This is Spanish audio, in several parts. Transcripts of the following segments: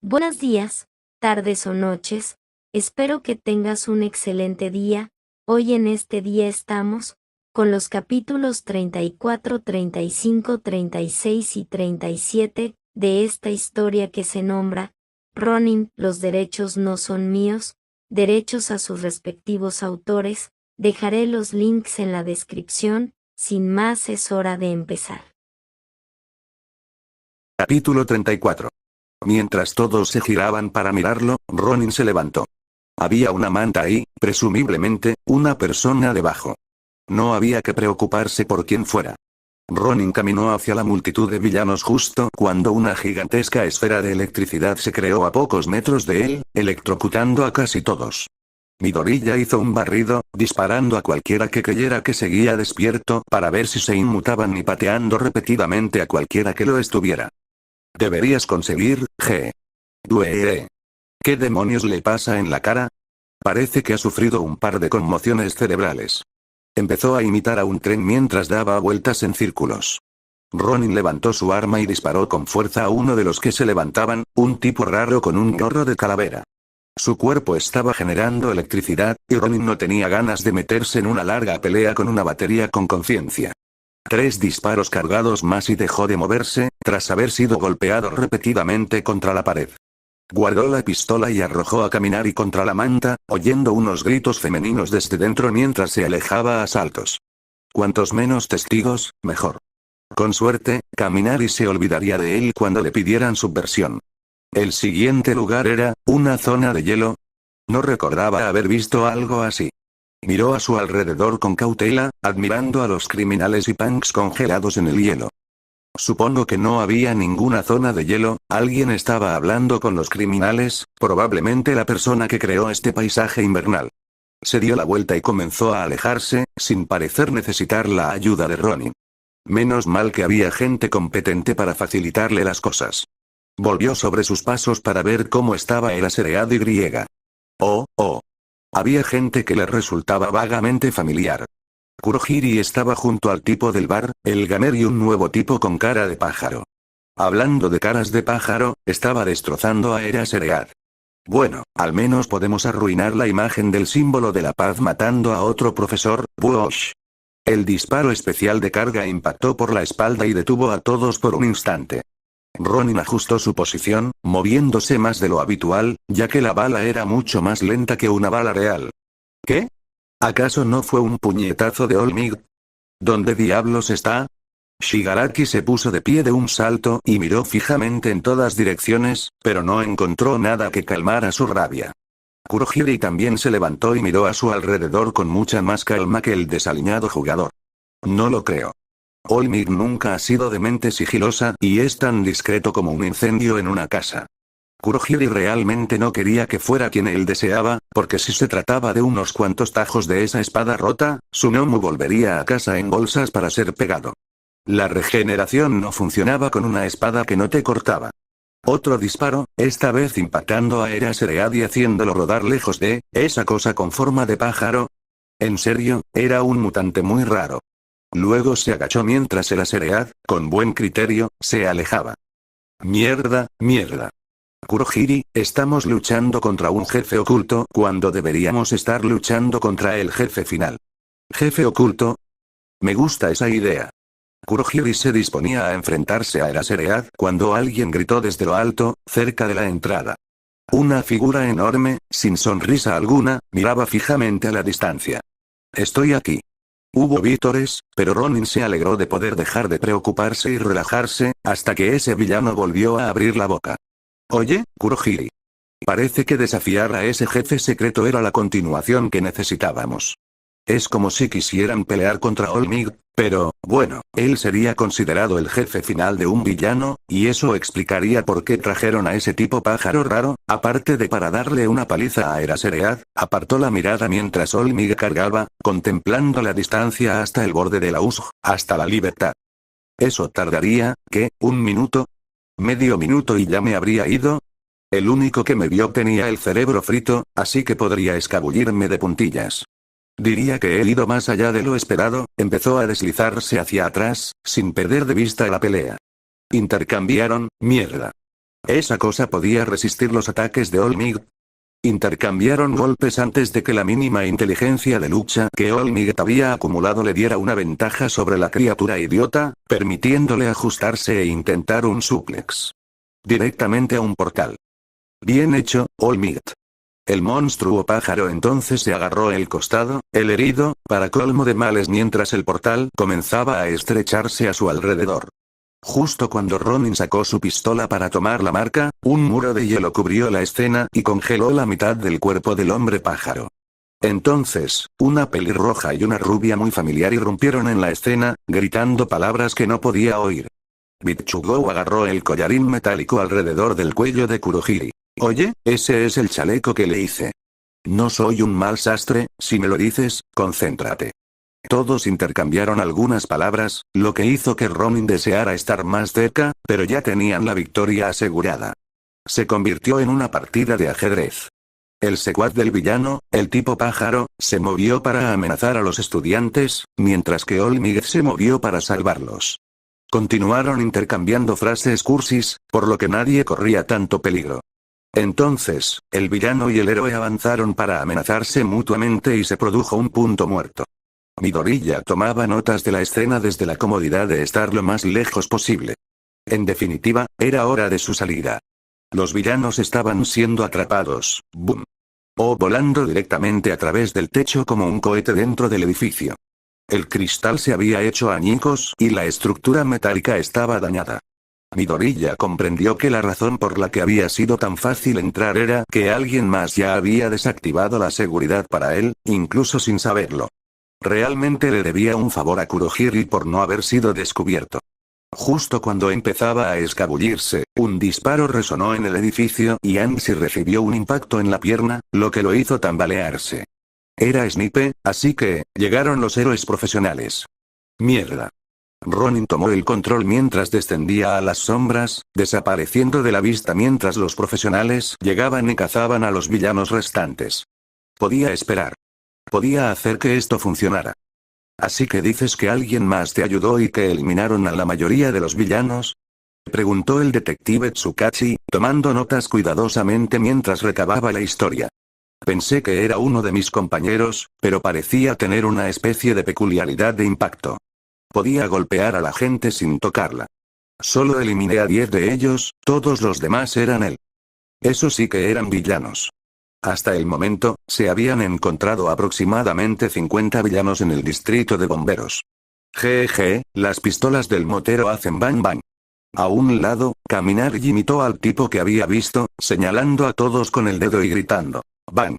Buenos días, tardes o noches, espero que tengas un excelente día. Hoy en este día estamos con los capítulos 34, 35, 36 y 37 de esta historia que se nombra Ronin, los derechos no son míos, derechos a sus respectivos autores. Dejaré los links en la descripción. Sin más, es hora de empezar. Capítulo 34. Mientras todos se giraban para mirarlo, Ronin se levantó. Había una manta ahí, presumiblemente, una persona debajo. No había que preocuparse por quién fuera. Ronin caminó hacia la multitud de villanos justo cuando una gigantesca esfera de electricidad se creó a pocos metros de él, electrocutando a casi todos. Midoriya hizo un barrido, disparando a cualquiera que creyera que seguía despierto para ver si se inmutaban y pateando repetidamente a cualquiera que lo estuviera. Deberías conseguir, Due. ¿Qué demonios le pasa en la cara? Parece que ha sufrido un par de conmociones cerebrales. Empezó a imitar a un tren mientras daba vueltas en círculos. Ronin levantó su arma y disparó con fuerza a uno de los que se levantaban, un tipo raro con un gorro de calavera. Su cuerpo estaba generando electricidad, y Ronin no tenía ganas de meterse en una larga pelea con una batería con conciencia. 3 disparos cargados más y dejó de moverse, tras haber sido golpeado repetidamente contra la pared. Guardó la pistola y arrojó a caminar y contra la manta, oyendo unos gritos femeninos desde dentro mientras se alejaba a saltos. Cuantos menos testigos, mejor. Con suerte, Kaminari se olvidaría de él cuando le pidieran subversión. El siguiente lugar era una zona de hielo. No recordaba haber visto algo así. Miró a su alrededor con cautela, admirando a los criminales y punks congelados en el hielo. Supongo que no había ninguna zona de hielo, alguien estaba hablando con los criminales, probablemente la persona que creó este paisaje invernal. Se dio la vuelta y comenzó a alejarse, sin parecer necesitar la ayuda de Ronin. Menos mal que había gente competente para facilitarle las cosas. Volvió sobre sus pasos para ver cómo estaba el Eraserhead Y. Oh. Había gente que le resultaba vagamente familiar. Kurohiri estaba junto al tipo del bar, el gamer y un nuevo tipo con cara de pájaro. Hablando de caras de pájaro, estaba destrozando a Eraserhead. Bueno, al menos podemos arruinar la imagen del símbolo de la paz matando a otro profesor, Buosh. El disparo especial de carga impactó por la espalda y detuvo a todos por un instante. Ronin ajustó su posición, moviéndose más de lo habitual, ya que la bala era mucho más lenta que una bala real. ¿Qué? ¿Acaso no fue un puñetazo de All Might? ¿Dónde diablos está? Shigaraki se puso de pie de un salto y miró fijamente en todas direcciones, pero no encontró nada que calmara su rabia. Kurohiri también se levantó y miró a su alrededor con mucha más calma que el desaliñado jugador. No lo creo. All Might nunca ha sido de mente sigilosa y es tan discreto como un incendio en una casa. Kurohiri realmente no quería que fuera quien él deseaba, porque si se trataba de unos cuantos tajos de esa espada rota, Tsunomu volvería a casa en bolsas para ser pegado. La regeneración no funcionaba con una espada que no te cortaba. Otro disparo, esta vez impactando a Eraserhead y haciéndolo rodar lejos de esa cosa con forma de pájaro. En serio, era un mutante muy raro. Luego se agachó mientras Eraserhead, con buen criterio, se alejaba. Mierda. Kurohiri, estamos luchando contra un jefe oculto cuando deberíamos estar luchando contra el jefe final. ¿Jefe oculto? Me gusta esa idea. Kurohiri se disponía a enfrentarse a Eraserhead cuando alguien gritó desde lo alto, cerca de la entrada. Una figura enorme, sin sonrisa alguna, miraba fijamente a la distancia. Estoy aquí. Hubo vítores, pero Ronin se alegró de poder dejar de preocuparse y relajarse, hasta que ese villano volvió a abrir la boca. Oye, Kurohiri. Parece que desafiar a ese jefe secreto era la continuación que necesitábamos. Es como si quisieran pelear contra All Might, pero, bueno, él sería considerado el jefe final de un villano, y eso explicaría por qué trajeron a ese tipo pájaro raro, aparte de para darle una paliza a Eraserhead. Apartó la mirada mientras All Might cargaba, contemplando la distancia hasta el borde de la USG, hasta la libertad. Eso tardaría, ¿qué? ¿1 minuto? ¿Medio minuto y ya me habría ido? El único que me vio tenía el cerebro frito, así que podría escabullirme de puntillas. Diría que he ido más allá de lo esperado. Empezó a deslizarse hacia atrás, sin perder de vista la pelea. Intercambiaron, mierda. ¿Esa cosa podía resistir los ataques de All-Might? Intercambiaron golpes antes de que la mínima inteligencia de lucha que All-Might había acumulado le diera una ventaja sobre la criatura idiota, permitiéndole ajustarse e intentar un suplex. Directamente a un portal. Bien hecho, All-Might. El monstruo pájaro entonces se agarró el costado, el herido, para colmo de males mientras el portal comenzaba a estrecharse a su alrededor. Justo cuando Ronin sacó su pistola para tomar la marca, un muro de hielo cubrió la escena y congeló la mitad del cuerpo del hombre pájaro. Entonces, una pelirroja y una rubia muy familiar irrumpieron en la escena, gritando palabras que no podía oír. Bitchugou agarró el collarín metálico alrededor del cuello de Kurohiri. Oye, ese es el chaleco que le hice. No soy un mal sastre, si me lo dices, concéntrate. Todos intercambiaron algunas palabras, lo que hizo que Ronin deseara estar más cerca, pero ya tenían la victoria asegurada. Se convirtió en una partida de ajedrez. El secuaz del villano, el tipo pájaro, se movió para amenazar a los estudiantes, mientras que All-Might se movió para salvarlos. Continuaron intercambiando frases cursis, por lo que nadie corría tanto peligro. Entonces, el villano y el héroe avanzaron para amenazarse mutuamente y se produjo un punto muerto. Midoriya tomaba notas de la escena desde la comodidad de estar lo más lejos posible. En definitiva, era hora de su salida. Los villanos estaban siendo atrapados, ¡boom! O volando directamente a través del techo como un cohete dentro del edificio. El cristal se había hecho añicos y la estructura metálica estaba dañada. Midoriya comprendió que la razón por la que había sido tan fácil entrar era que alguien más ya había desactivado la seguridad para él, incluso sin saberlo. Realmente le debía un favor a Kurohiri por no haber sido descubierto. Justo cuando empezaba a escabullirse, un disparo resonó en el edificio y Ansi recibió un impacto en la pierna, lo que lo hizo tambalearse. Era Snipe, así que, llegaron los héroes profesionales. Mierda. Ronin tomó el control mientras descendía a las sombras, desapareciendo de la vista mientras los profesionales llegaban y cazaban a los villanos restantes. Podía esperar. Podía hacer que esto funcionara. ¿Así que dices que alguien más te ayudó y que eliminaron a la mayoría de los villanos? Preguntó el detective Tsukachi, tomando notas cuidadosamente mientras recababa la historia. Pensé que era uno de mis compañeros, pero parecía tener una especie de peculiaridad de impacto. Podía golpear a la gente sin tocarla. Solo eliminé a 10 de ellos, todos los demás eran él. Eso sí que eran villanos. Hasta el momento, se habían encontrado aproximadamente 50 villanos en el distrito de bomberos. Jeje, las pistolas del motero hacen bang bang. A un lado, Kaminari imitó al tipo que había visto, señalando a todos con el dedo y gritando. Bang.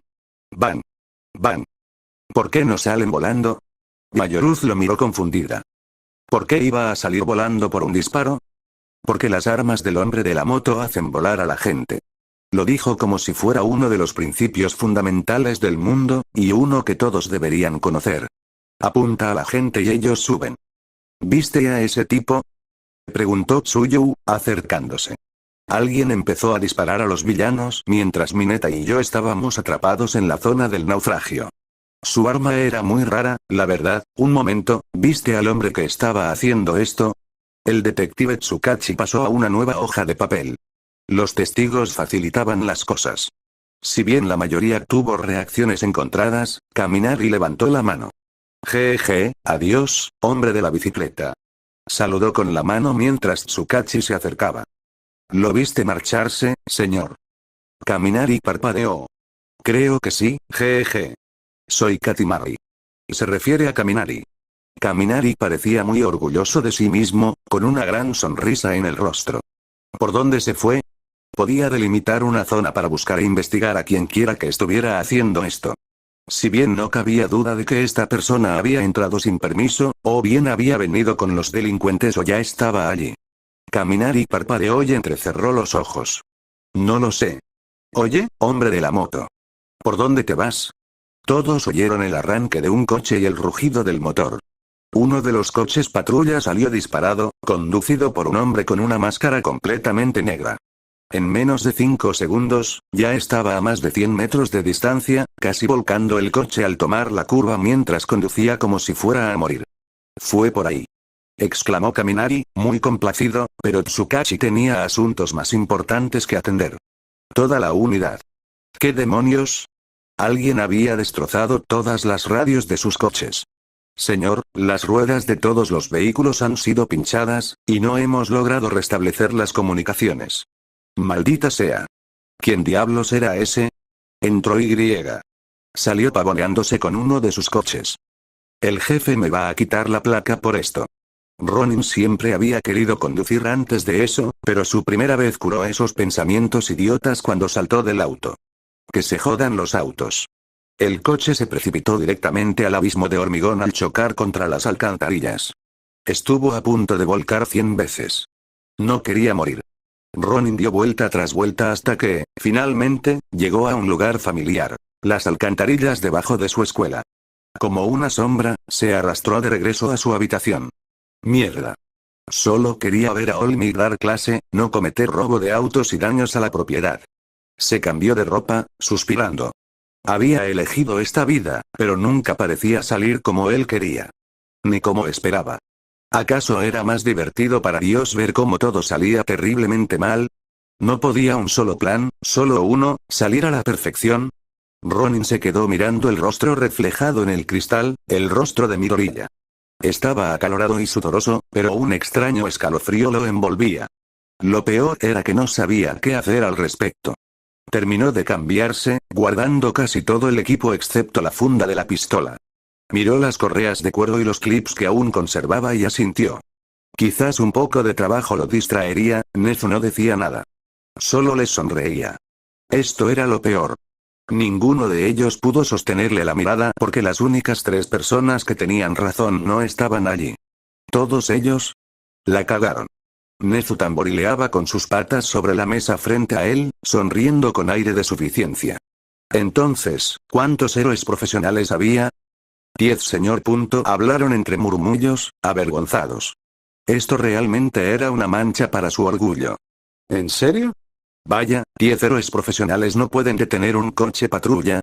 Bang. Bang. ¿Por qué no salen volando? Mayoruz lo miró confundida. ¿Por qué iba a salir volando por un disparo? Porque las armas del hombre de la moto hacen volar a la gente. Lo dijo como si fuera uno de los principios fundamentales del mundo, y uno que todos deberían conocer. Apunta a la gente y ellos suben. ¿Viste a ese tipo? Preguntó Tsuyu, acercándose. Alguien empezó a disparar a los villanos mientras Mineta y yo estábamos atrapados en la zona del naufragio. Su arma era muy rara, la verdad. Un momento, ¿viste al hombre que estaba haciendo esto? El detective Tsukachi pasó a una nueva hoja de papel. Los testigos facilitaban las cosas. Si bien la mayoría tuvo reacciones encontradas, Kaminari levantó la mano. Jeje, adiós, hombre de la bicicleta. Saludó con la mano mientras Tsukachi se acercaba. ¿Lo viste marcharse, señor? Kaminari parpadeó. Creo que sí, jeje. Soy Katimari. Se refiere a Kaminari. Kaminari parecía muy orgulloso de sí mismo, con una gran sonrisa en el rostro. ¿Por dónde se fue? Podía delimitar una zona para buscar e investigar a quien quiera que estuviera haciendo esto. Si bien no cabía duda de que esta persona había entrado sin permiso, o bien había venido con los delincuentes o ya estaba allí. Kaminari parpadeó y entrecerró los ojos. No lo sé. Oye, hombre de la moto. ¿Por dónde te vas? Todos oyeron el arranque de un coche y el rugido del motor. Uno de los coches patrulla salió disparado, conducido por un hombre con una máscara completamente negra. En menos de 5 segundos, ya estaba a más de 100 metros de distancia, casi volcando el coche al tomar la curva mientras conducía como si fuera a morir. Fue por ahí. exclamó Kaminari, muy complacido, pero Tsukashi tenía asuntos más importantes que atender. Toda la unidad. ¿Qué demonios? Alguien había destrozado todas las radios de sus coches. Señor, las ruedas de todos los vehículos han sido pinchadas, y no hemos logrado restablecer las comunicaciones. Maldita sea. ¿Quién diablos era ese? Entró Y. Salió pavoneándose con uno de sus coches. El jefe me va a quitar la placa por esto. Ronin siempre había querido conducir antes de eso, pero su primera vez curó esos pensamientos idiotas cuando saltó del auto. Que se jodan los autos. El coche se precipitó directamente al abismo de hormigón al chocar contra las alcantarillas. Estuvo a punto de volcar 100 veces. No quería morir. Ronin dio vuelta tras vuelta hasta que, finalmente, llegó a un lugar familiar. Las alcantarillas debajo de su escuela. Como una sombra, se arrastró de regreso a su habitación. Mierda. Solo quería ver a Olmig dar clase, no cometer robo de autos y daños a la propiedad. Se cambió de ropa, suspirando. Había elegido esta vida, pero nunca parecía salir como él quería. Ni como esperaba. ¿Acaso era más divertido para Dios ver cómo todo salía terriblemente mal? ¿No podía un solo plan, solo uno, salir a la perfección? Ronin se quedó mirando el rostro reflejado en el cristal, el rostro de Midoriya. Estaba acalorado y sudoroso, pero un extraño escalofrío lo envolvía. Lo peor era que no sabía qué hacer al respecto. Terminó de cambiarse, guardando casi todo el equipo excepto la funda de la pistola. Miró las correas de cuero y los clips que aún conservaba y asintió. Quizás un poco de trabajo lo distraería, Nezu no decía nada. Solo le sonreía. Esto era lo peor. Ninguno de ellos pudo sostenerle la mirada porque las únicas 3 personas que tenían razón no estaban allí. Todos ellos la cagaron. Nezu tamborileaba con sus patas sobre la mesa frente a él, sonriendo con aire de suficiencia. Entonces, ¿cuántos héroes profesionales había? 10 señor. Hablaron entre murmullos, avergonzados. Esto realmente era una mancha para su orgullo. ¿En serio? Vaya, 10 héroes profesionales no pueden detener un coche patrulla.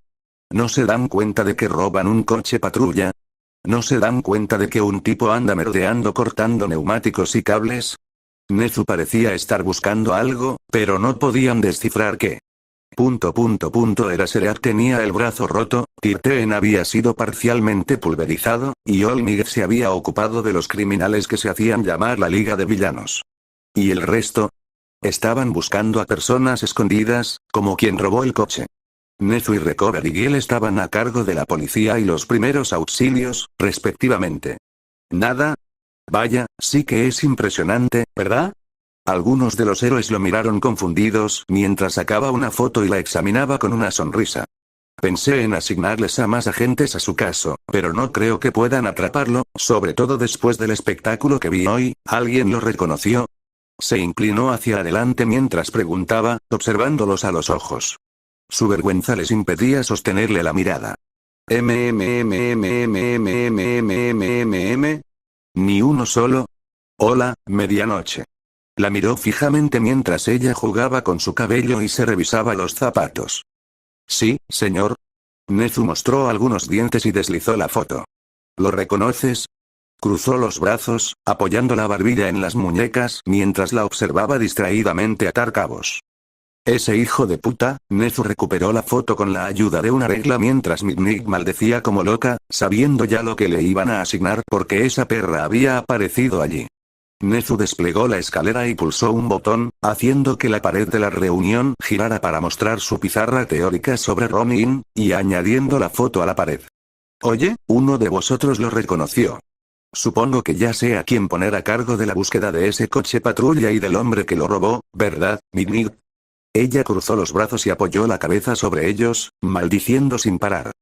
¿No se dan cuenta de que roban un coche patrulla? ¿No se dan cuenta de que un tipo anda merodeando cortando neumáticos y cables? Nezu parecía estar buscando algo, pero no podían descifrar qué. Eraserhead tenía el brazo roto, Tirteen había sido parcialmente pulverizado, y Olmig se había ocupado de los criminales que se hacían llamar la Liga de Villanos. ¿Y el resto? Estaban buscando a personas escondidas, como quien robó el coche. Nezu y Recovery Girl estaban a cargo de la policía y los primeros auxilios, respectivamente. ¿Nada? Vaya, sí que es impresionante, ¿verdad? Algunos de los héroes lo miraron confundidos mientras sacaba una foto y la examinaba con una sonrisa. Pensé en asignarles a más agentes a su caso, pero no creo que puedan atraparlo, sobre todo después del espectáculo que vi hoy. ¿Alguien lo reconoció? Se inclinó hacia adelante mientras preguntaba, observándolos a los ojos. Su vergüenza les impedía sostenerle la mirada. ¿Ni uno solo? Hola, medianoche. La miró fijamente mientras ella jugaba con su cabello y se revisaba los zapatos. Sí, señor. Nezu mostró algunos dientes y deslizó la foto. ¿Lo reconoces? Cruzó los brazos, apoyando la barbilla en las muñecas mientras la observaba distraídamente atar cabos. Ese hijo de puta. Nezu recuperó la foto con la ayuda de una regla mientras Midnight maldecía como loca, sabiendo ya lo que le iban a asignar porque esa perra había aparecido allí. Nezu desplegó la escalera y pulsó un botón, haciendo que la pared de la reunión girara para mostrar su pizarra teórica sobre Ronin, y añadiendo la foto a la pared. Oye, uno de vosotros lo reconoció. Supongo que ya sé a quién poner a cargo de la búsqueda de ese coche patrulla y del hombre que lo robó, ¿verdad, Midnight? Ella cruzó los brazos y apoyó la cabeza sobre ellos, maldiciendo sin parar.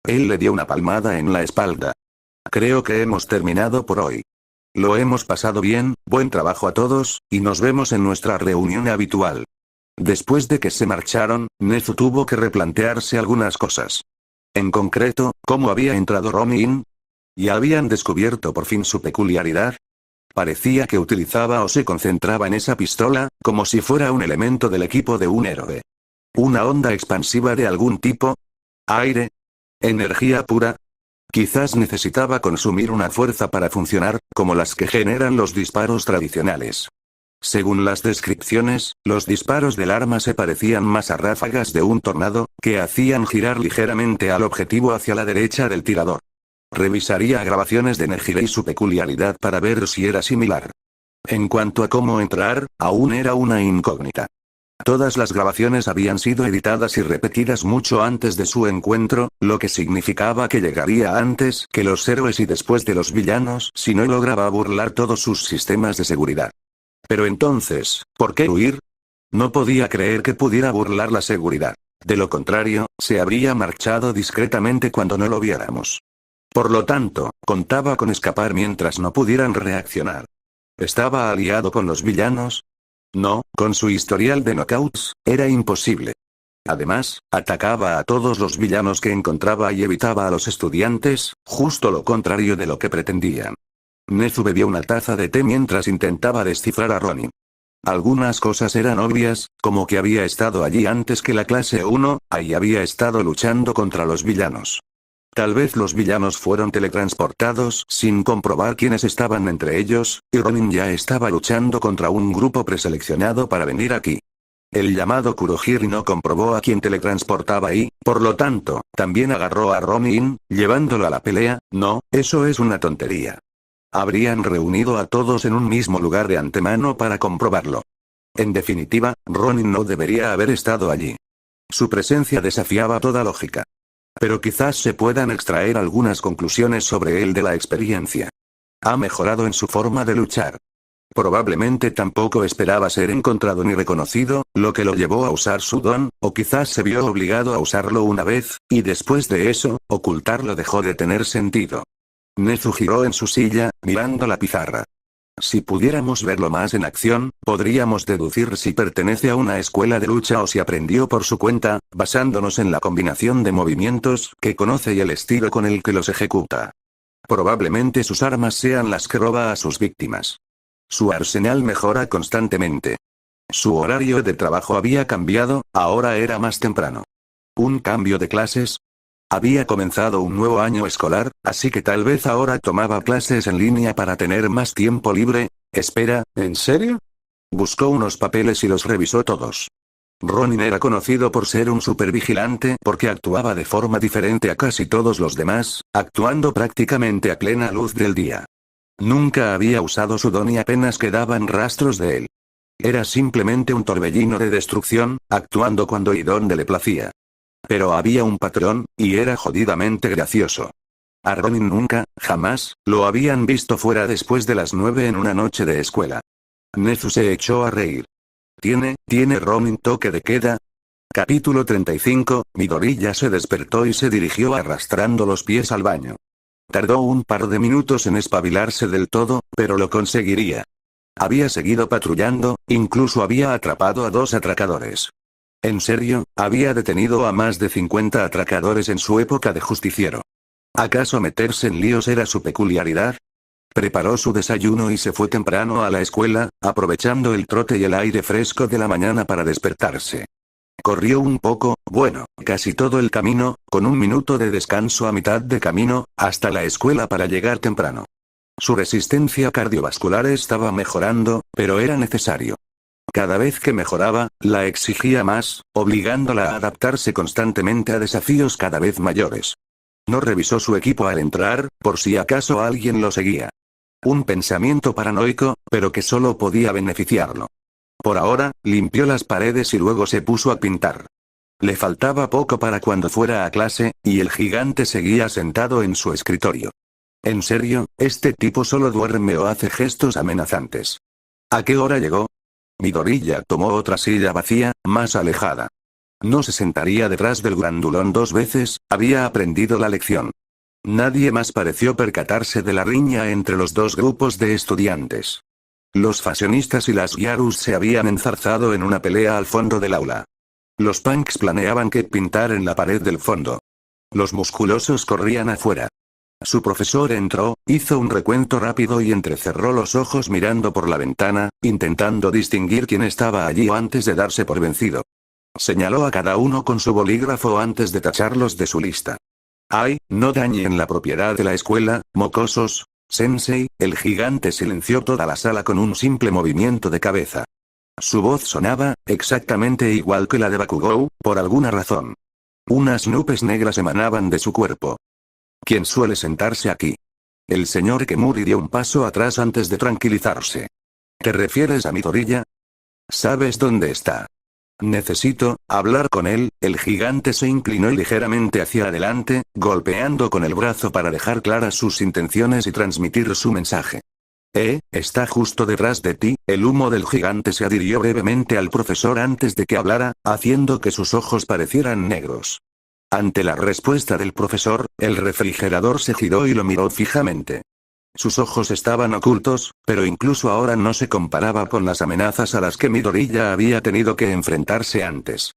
Él le dio una palmada en la espalda. Creo que hemos terminado por hoy. Lo hemos pasado bien, buen trabajo a todos, y nos vemos en nuestra reunión habitual. Después de que se marcharon, Nezu tuvo que replantearse algunas cosas. En concreto, ¿cómo había entrado Ronin? ¿Y habían descubierto por fin su peculiaridad? Parecía que utilizaba o se concentraba en esa pistola, como si fuera un elemento del equipo de un héroe. ¿Una onda expansiva de algún tipo? ¿Aire? ¿Energía pura? Quizás necesitaba consumir una fuerza para funcionar, como las que generan los disparos tradicionales. Según las descripciones, los disparos del arma se parecían más a ráfagas de un tornado, que hacían girar ligeramente al objetivo hacia la derecha del tirador. Revisaría grabaciones de Nejire y su peculiaridad para ver si era similar. En cuanto a cómo entrar, aún era una incógnita. Todas las grabaciones habían sido editadas y repetidas mucho antes de su encuentro, lo que significaba que llegaría antes que los héroes y después de los villanos si no lograba burlar todos sus sistemas de seguridad. Pero entonces, ¿por qué huir? No podía creer que pudiera burlar la seguridad. De lo contrario, se habría marchado discretamente cuando no lo viéramos. Por lo tanto, contaba con escapar mientras no pudieran reaccionar. ¿Estaba aliado con los villanos? No, con su historial de knockouts, era imposible. Además, atacaba a todos los villanos que encontraba y evitaba a los estudiantes, justo lo contrario de lo que pretendían. Nezu bebió una taza de té mientras intentaba descifrar a Ronin. Algunas cosas eran obvias, como que había estado allí antes que la clase 1, ahí había estado luchando contra los villanos. Tal vez los villanos fueron teletransportados sin comprobar quiénes estaban entre ellos, y Ronin ya estaba luchando contra un grupo preseleccionado para venir aquí. El llamado Kurohiri no comprobó a quién teletransportaba y, por lo tanto, también agarró a Ronin, llevándolo a la pelea. No, eso es una tontería. Habrían reunido a todos en un mismo lugar de antemano para comprobarlo. En definitiva, Ronin no debería haber estado allí. Su presencia desafiaba toda lógica. Pero quizás se puedan extraer algunas conclusiones sobre él de la experiencia. Ha mejorado en su forma de luchar. Probablemente tampoco esperaba ser encontrado ni reconocido, lo que lo llevó a usar su don, o quizás se vio obligado a usarlo una vez, y después de eso, ocultarlo dejó de tener sentido. Nezu giró en su silla, mirando la pizarra. Si pudiéramos verlo más en acción, podríamos deducir si pertenece a una escuela de lucha o si aprendió por su cuenta, basándonos en la combinación de movimientos que conoce y el estilo con el que los ejecuta. Probablemente sus armas sean las que roba a sus víctimas. Su arsenal mejora constantemente. Su horario de trabajo había cambiado, ahora era más temprano. ¿Un cambio de clases? Había comenzado un nuevo año escolar, así que tal vez ahora tomaba clases en línea para tener más tiempo libre. Espera, ¿en serio? Buscó unos papeles y los revisó todos. Ronin era conocido por ser un supervigilante porque actuaba de forma diferente a casi todos los demás, actuando prácticamente a plena luz del día. Nunca había usado su don y apenas quedaban rastros de él. Era simplemente un torbellino de destrucción, actuando cuando y donde le placía. Pero había un patrón, y era jodidamente gracioso. A Ronin nunca, jamás, lo habían visto fuera después de las 9 en una noche de escuela. Nezu se echó a reír. ¿Tiene Ronin toque de queda? Capítulo 35, Midori ya se despertó y se dirigió arrastrando los pies al baño. Tardó un par de minutos en espabilarse del todo, pero lo conseguiría. Había seguido patrullando, incluso había atrapado a 2 atracadores. En serio, había detenido a más de 50 atracadores en su época de justiciero. ¿Acaso meterse en líos era su peculiaridad? Preparó su desayuno y se fue temprano a la escuela, aprovechando el trote y el aire fresco de la mañana para despertarse. Corrió un poco, bueno, casi todo el camino, con un minuto de descanso a mitad de camino, hasta la escuela para llegar temprano. Su resistencia cardiovascular estaba mejorando, pero era necesario. Cada vez que mejoraba, la exigía más, obligándola a adaptarse constantemente a desafíos cada vez mayores. No revisó su equipo al entrar, por si acaso alguien lo seguía. Un pensamiento paranoico, pero que solo podía beneficiarlo. Por ahora, limpió las paredes y luego se puso a pintar. Le faltaba poco para cuando fuera a clase, y el gigante seguía sentado en su escritorio. ¿En serio, este tipo solo duerme o hace gestos amenazantes? ¿A qué hora llegó? Midori ya tomó otra silla vacía, más alejada. No se sentaría detrás del grandulón 2 veces, había aprendido la lección. Nadie más pareció percatarse de la riña entre los 2 grupos de estudiantes. Los fashionistas y las Yarus se habían enzarzado en una pelea al fondo del aula. Los punks planeaban qué pintar en la pared del fondo. Los musculosos corrían afuera. Su profesor entró, hizo un recuento rápido y entrecerró los ojos mirando por la ventana, intentando distinguir quién estaba allí antes de darse por vencido. Señaló a cada uno con su bolígrafo antes de tacharlos de su lista. ¡Ay, no dañen la propiedad de la escuela, mocosos! Sensei, el gigante silenció toda la sala con un simple movimiento de cabeza. Su voz sonaba, exactamente igual que la de Bakugou, por alguna razón. Unas nubes negras emanaban de su cuerpo. ¿Quién suele sentarse aquí? El señor Kemuri dio un paso atrás antes de tranquilizarse. ¿Te refieres a Midoriya? ¿Sabes dónde está? Necesito hablar con él. El gigante se inclinó ligeramente hacia adelante, golpeando con el brazo para dejar claras sus intenciones y transmitir su mensaje. Está justo detrás de ti. El humo del gigante se adhirió brevemente al profesor antes de que hablara, haciendo que sus ojos parecieran negros. Ante la respuesta del profesor, el refrigerador se giró y lo miró fijamente. Sus ojos estaban ocultos, pero incluso ahora no se comparaba con las amenazas a las que Midoriya había tenido que enfrentarse antes.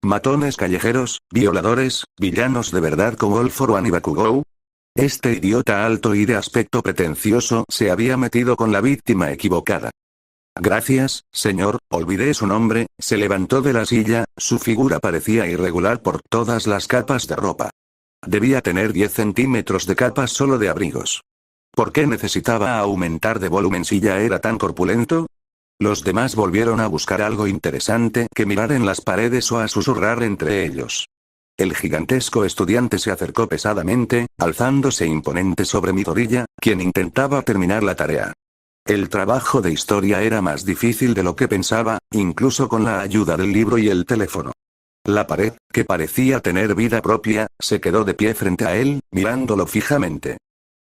Matones callejeros, violadores, villanos de verdad como All For One y Bakugou. Este idiota alto y de aspecto pretencioso se había metido con la víctima equivocada. Gracias, señor, olvidé su nombre. Se levantó de la silla, su figura parecía irregular por todas las capas de ropa. Debía tener 10 centímetros de capas solo de abrigos. ¿Por qué necesitaba aumentar de volumen si ya era tan corpulento? Los demás volvieron a buscar algo interesante que mirar en las paredes o a susurrar entre ellos. El gigantesco estudiante se acercó pesadamente, alzándose imponente sobre Midoriya, quien intentaba terminar la tarea. El trabajo de historia era más difícil de lo que pensaba, incluso con la ayuda del libro y el teléfono. La pared, que parecía tener vida propia, se quedó de pie frente a él, mirándolo fijamente.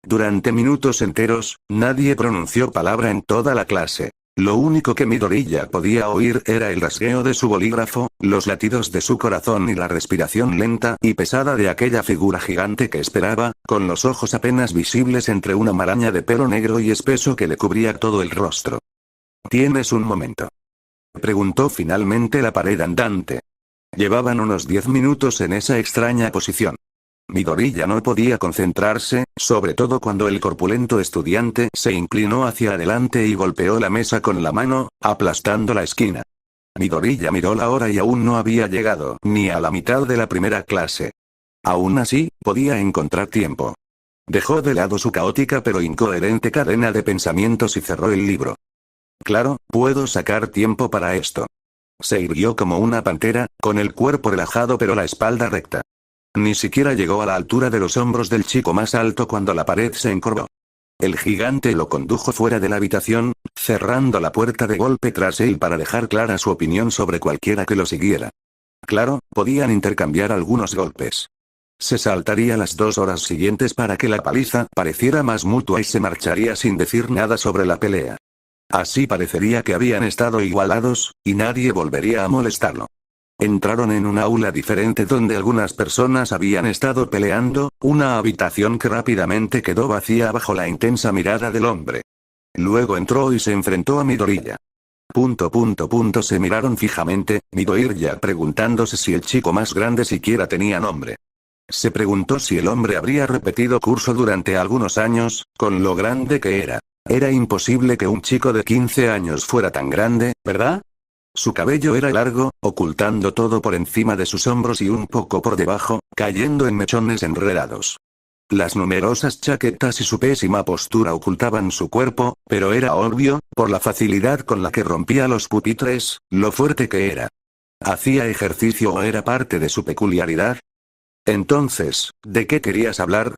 Durante minutos enteros, nadie pronunció palabra en toda la clase. Lo único que Midoriya podía oír era el rasgueo de su bolígrafo, los latidos de su corazón y la respiración lenta y pesada de aquella figura gigante que esperaba, con los ojos apenas visibles entre una maraña de pelo negro y espeso que le cubría todo el rostro. ¿Tienes un momento?, preguntó finalmente la pared andante. Llevaban unos 10 minutos en esa extraña posición. Midoriya no podía concentrarse, sobre todo cuando el corpulento estudiante se inclinó hacia adelante y golpeó la mesa con la mano, aplastando la esquina. Midoriya miró la hora y aún no había llegado ni a la mitad de la primera clase. Aún así, podía encontrar tiempo. Dejó de lado su caótica pero incoherente cadena de pensamientos y cerró el libro. Claro, puedo sacar tiempo para esto. Se irguió como una pantera, con el cuerpo relajado pero la espalda recta. Ni siquiera llegó a la altura de los hombros del chico más alto cuando la pared se encorvó. El gigante lo condujo fuera de la habitación, cerrando la puerta de golpe tras él para dejar clara su opinión sobre cualquiera que lo siguiera. Claro, podían intercambiar algunos golpes. Se saltaría las 2 horas siguientes para que la paliza pareciera más mutua y se marcharía sin decir nada sobre la pelea. Así parecería que habían estado igualados, y nadie volvería a molestarlo. Entraron en un aula diferente donde algunas personas habían estado peleando, una habitación que rápidamente quedó vacía bajo la intensa mirada del hombre. Luego entró y se enfrentó a Midoriya. Se miraron fijamente, Midoriya preguntándose si el chico más grande siquiera tenía nombre. Se preguntó si el hombre habría repetido curso durante algunos años, con lo grande que era. Era imposible que un chico de 15 años fuera tan grande, ¿verdad? Su cabello era largo, ocultando todo por encima de sus hombros y un poco por debajo, cayendo en mechones enredados. Las numerosas chaquetas y su pésima postura ocultaban su cuerpo, pero era obvio, por la facilidad con la que rompía los pupitres, lo fuerte que era. ¿Hacía ejercicio o era parte de su peculiaridad? Entonces, ¿de qué querías hablar?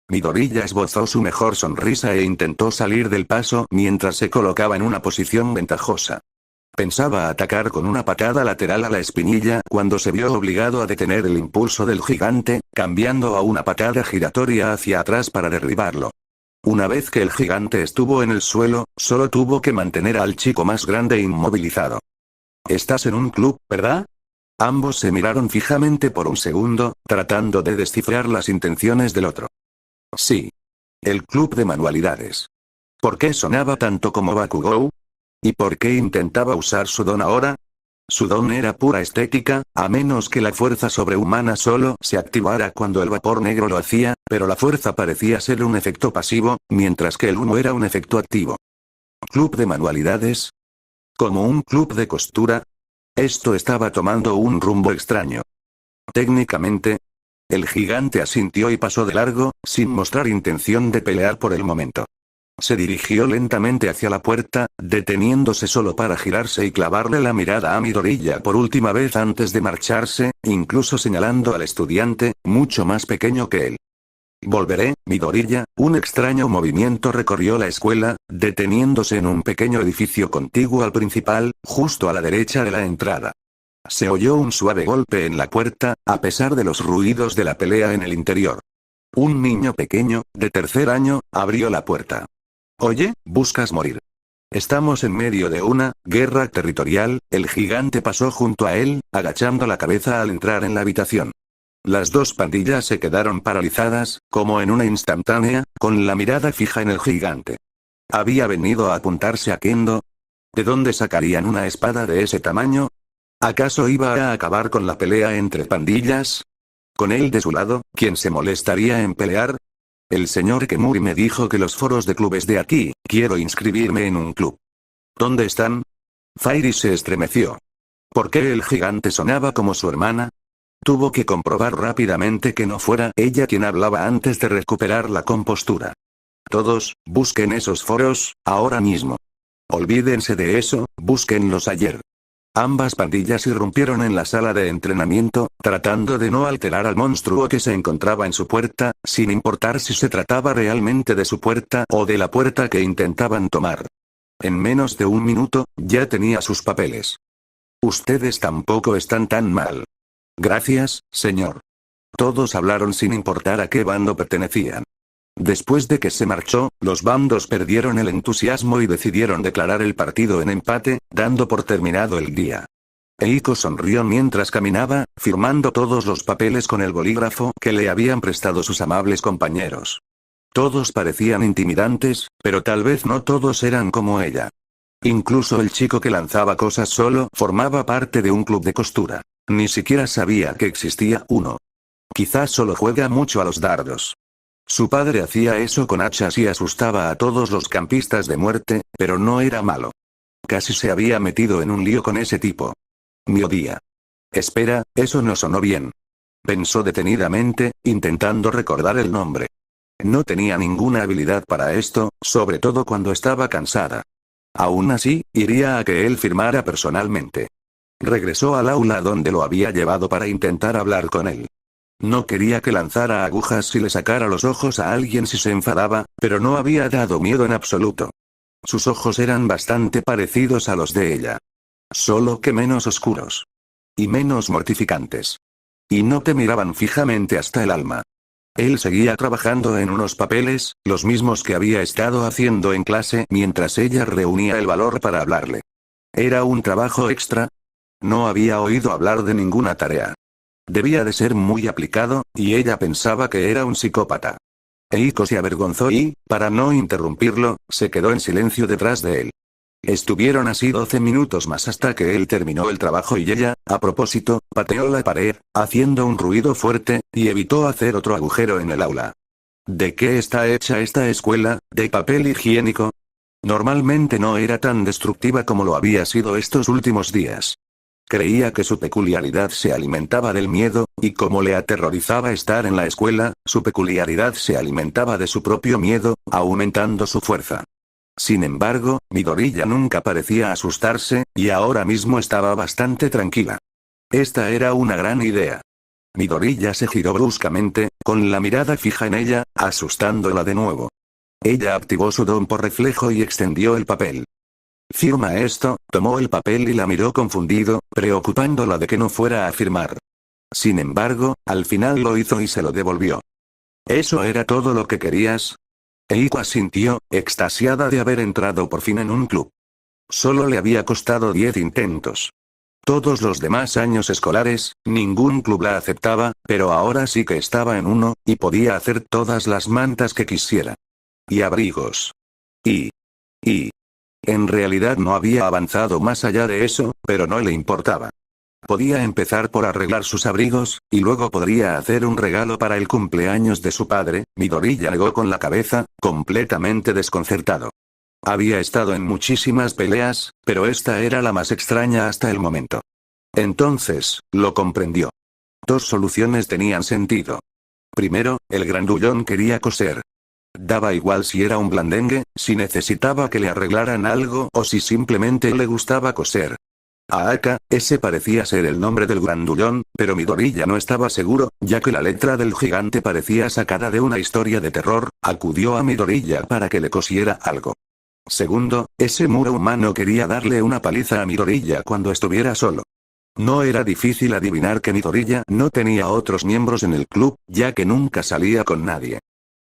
Midoriya esbozó su mejor sonrisa e intentó salir del paso mientras se colocaba en una posición ventajosa. Pensaba atacar con una patada lateral a la espinilla cuando se vio obligado a detener el impulso del gigante, cambiando a una patada giratoria hacia atrás para derribarlo. Una vez que el gigante estuvo en el suelo, solo tuvo que mantener al chico más grande inmovilizado. «Estás en un club, ¿verdad?» Ambos se miraron fijamente por un segundo, tratando de descifrar las intenciones del otro. Sí. El club de manualidades. ¿Por qué sonaba tanto como Bakugou? ¿Y por qué intentaba usar su don ahora? Su don era pura estética, a menos que la fuerza sobrehumana solo se activara cuando el vapor negro lo hacía, pero la fuerza parecía ser un efecto pasivo, mientras que el humo era un efecto activo. ¿Club de manualidades? ¿Como un club de costura? Esto estaba tomando un rumbo extraño. Técnicamente, El gigante asintió y pasó de largo, sin mostrar intención de pelear por el momento. Se dirigió lentamente hacia la puerta, deteniéndose solo para girarse y clavarle la mirada a Midoriya por última vez antes de marcharse, incluso señalando al estudiante, mucho más pequeño que él. Volveré, Midoriya. Un extraño movimiento recorrió la escuela, deteniéndose en un pequeño edificio contiguo al principal, justo a la derecha de la entrada. Se oyó un suave golpe en la puerta, a pesar de los ruidos de la pelea en el interior. Un niño pequeño, de tercer año, abrió la puerta. Oye, ¿buscas morir? Estamos en medio de una guerra territorial. El gigante pasó junto a él, agachando la cabeza al entrar en la habitación. Las dos pandillas se quedaron paralizadas, como en una instantánea, con la mirada fija en el gigante. ¿Había venido a apuntarse a Kendo? ¿De dónde sacarían una espada de ese tamaño? ¿Acaso iba a acabar con la pelea entre pandillas? ¿Con él de su lado, quién se molestaría en pelear? El señor Kemuri me dijo que los foros de clubes de aquí, quiero inscribirme en un club. ¿Dónde están? Fairy se estremeció. ¿Por qué el gigante sonaba como su hermana? Tuvo que comprobar rápidamente que no fuera ella quien hablaba antes de recuperar la compostura. Todos, busquen esos foros, ahora mismo. Olvídense de eso, búsquenlos ayer. Ambas pandillas irrumpieron en la sala de entrenamiento, tratando de no alterar al monstruo que se encontraba en su puerta, sin importar si se trataba realmente de su puerta o de la puerta que intentaban tomar. En menos de un minuto, ya tenía sus papeles. Ustedes tampoco están tan mal. Gracias, señor. Todos hablaron sin importar a qué bando pertenecían. Después de que se marchó, los bandos perdieron el entusiasmo y decidieron declarar el partido en empate, dando por terminado el día. Eiko sonrió mientras caminaba, firmando todos los papeles con el bolígrafo que le habían prestado sus amables compañeros. Todos parecían intimidantes, pero tal vez no todos eran como ella. Incluso el chico que lanzaba cosas solo formaba parte de un club de costura. Ni siquiera sabía que existía uno. Quizás solo juega mucho a los dardos. Su padre hacía eso con hachas y asustaba a todos los campistas de muerte, pero no era malo. Casi se había metido en un lío con ese tipo. Miodía. Espera, eso no sonó bien. Pensó detenidamente, intentando recordar el nombre. No tenía ninguna habilidad para esto, sobre todo cuando estaba cansada. Aún así, iría a que él firmara personalmente. Regresó al aula donde lo había llevado para intentar hablar con él. No quería que lanzara agujas si le sacara los ojos a alguien si se enfadaba, pero no había dado miedo en absoluto. Sus ojos eran bastante parecidos a los de ella. Solo que menos oscuros. Y menos mortificantes. Y no te miraban fijamente hasta el alma. Él seguía trabajando en unos papeles, los mismos que había estado haciendo en clase mientras ella reunía el valor para hablarle. ¿Era un trabajo extra? No había oído hablar de ninguna tarea. Debía de ser muy aplicado, y ella pensaba que era un psicópata. Eiko se avergonzó y, para no interrumpirlo, se quedó en silencio detrás de él. Estuvieron así 12 minutos más hasta que él terminó el trabajo y ella, a propósito, pateó la pared, haciendo un ruido fuerte, y evitó hacer otro agujero en el aula. ¿De qué está hecha esta escuela? ¿De papel higiénico? Normalmente no era tan destructiva como lo había sido estos últimos días. Creía que su peculiaridad se alimentaba del miedo, y como le aterrorizaba estar en la escuela, su peculiaridad se alimentaba de su propio miedo, aumentando su fuerza. Sin embargo, Midoriya nunca parecía asustarse, y ahora mismo estaba bastante tranquila. Esta era una gran idea. Midoriya se giró bruscamente, con la mirada fija en ella, asustándola de nuevo. Ella activó su don por reflejo y extendió el papel. Firma esto. Tomó el papel y la miró confundido, preocupándola de que no fuera a firmar. Sin embargo, al final lo hizo y se lo devolvió. ¿Eso era todo lo que querías? Eiko asintió, extasiada de haber entrado por fin en un club. Solo le había costado 10 intentos. Todos los demás años escolares, ningún club la aceptaba, pero ahora sí que estaba en uno, y podía hacer todas las mantas que quisiera. Y abrigos. En realidad no había avanzado más allá de eso, pero no le importaba. Podía empezar por arreglar sus abrigos, y luego podría hacer un regalo para el cumpleaños de su padre. Midoriya negó con la cabeza, completamente desconcertado. Había estado en muchísimas peleas, pero esta era la más extraña hasta el momento. Entonces, lo comprendió. dos soluciones tenían sentido. Primero, el grandullón quería coser. Daba igual si era un blandengue, si necesitaba que le arreglaran algo o si simplemente le gustaba coser. A Aka, ese parecía ser el nombre del grandullón, pero Midoriya no estaba seguro, ya que la letra del gigante parecía sacada de una historia de terror. Acudió a Midoriya para que le cosiera algo. Segundo, ese muro humano quería darle una paliza a Midoriya cuando estuviera solo. No era difícil adivinar que Midoriya no tenía otros miembros en el club, ya que nunca salía con nadie.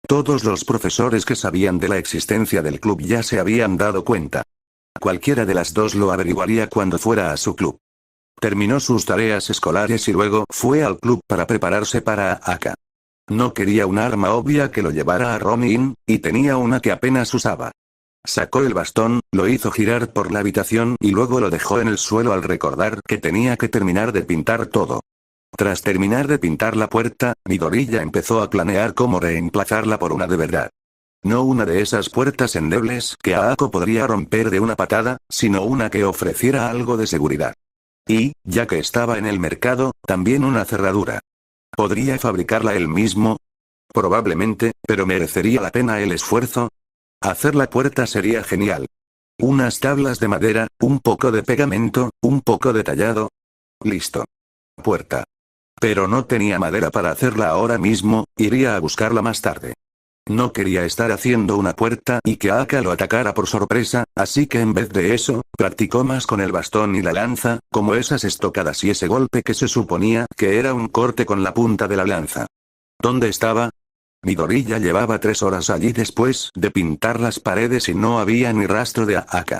Todos los profesores que sabían de la existencia del club ya se habían dado cuenta. Cualquiera de las dos lo averiguaría cuando fuera a su club. Terminó sus tareas escolares y luego fue al club para prepararse para Aka. No quería un arma obvia que lo llevara a Ronin, y tenía una que apenas usaba. Sacó el bastón, lo hizo girar por la habitación y luego lo dejó en el suelo al recordar que tenía que terminar de pintar todo. Tras terminar de pintar la puerta, Midoriya empezó a planear cómo reemplazarla por una de verdad. No una de esas puertas endebles que Ako podría romper de una patada, sino una que ofreciera algo de seguridad. Y, ya que estaba en el mercado, también una cerradura. ¿Podría fabricarla él mismo? Probablemente, pero ¿merecería la pena el esfuerzo? Hacer la puerta sería genial. Unas tablas de madera, un poco de pegamento, un poco de tallado. Listo. Puerta. Pero no tenía madera para hacerla ahora mismo, iría a buscarla más tarde. No quería estar haciendo una puerta y que Aka lo atacara por sorpresa, así que en vez de eso, practicó más con el bastón y la lanza, como esas estocadas y ese golpe que se suponía que era un corte con la punta de la lanza. ¿Dónde estaba? Midoriya llevaba 3 horas allí después de pintar las paredes y no había ni rastro de Aka.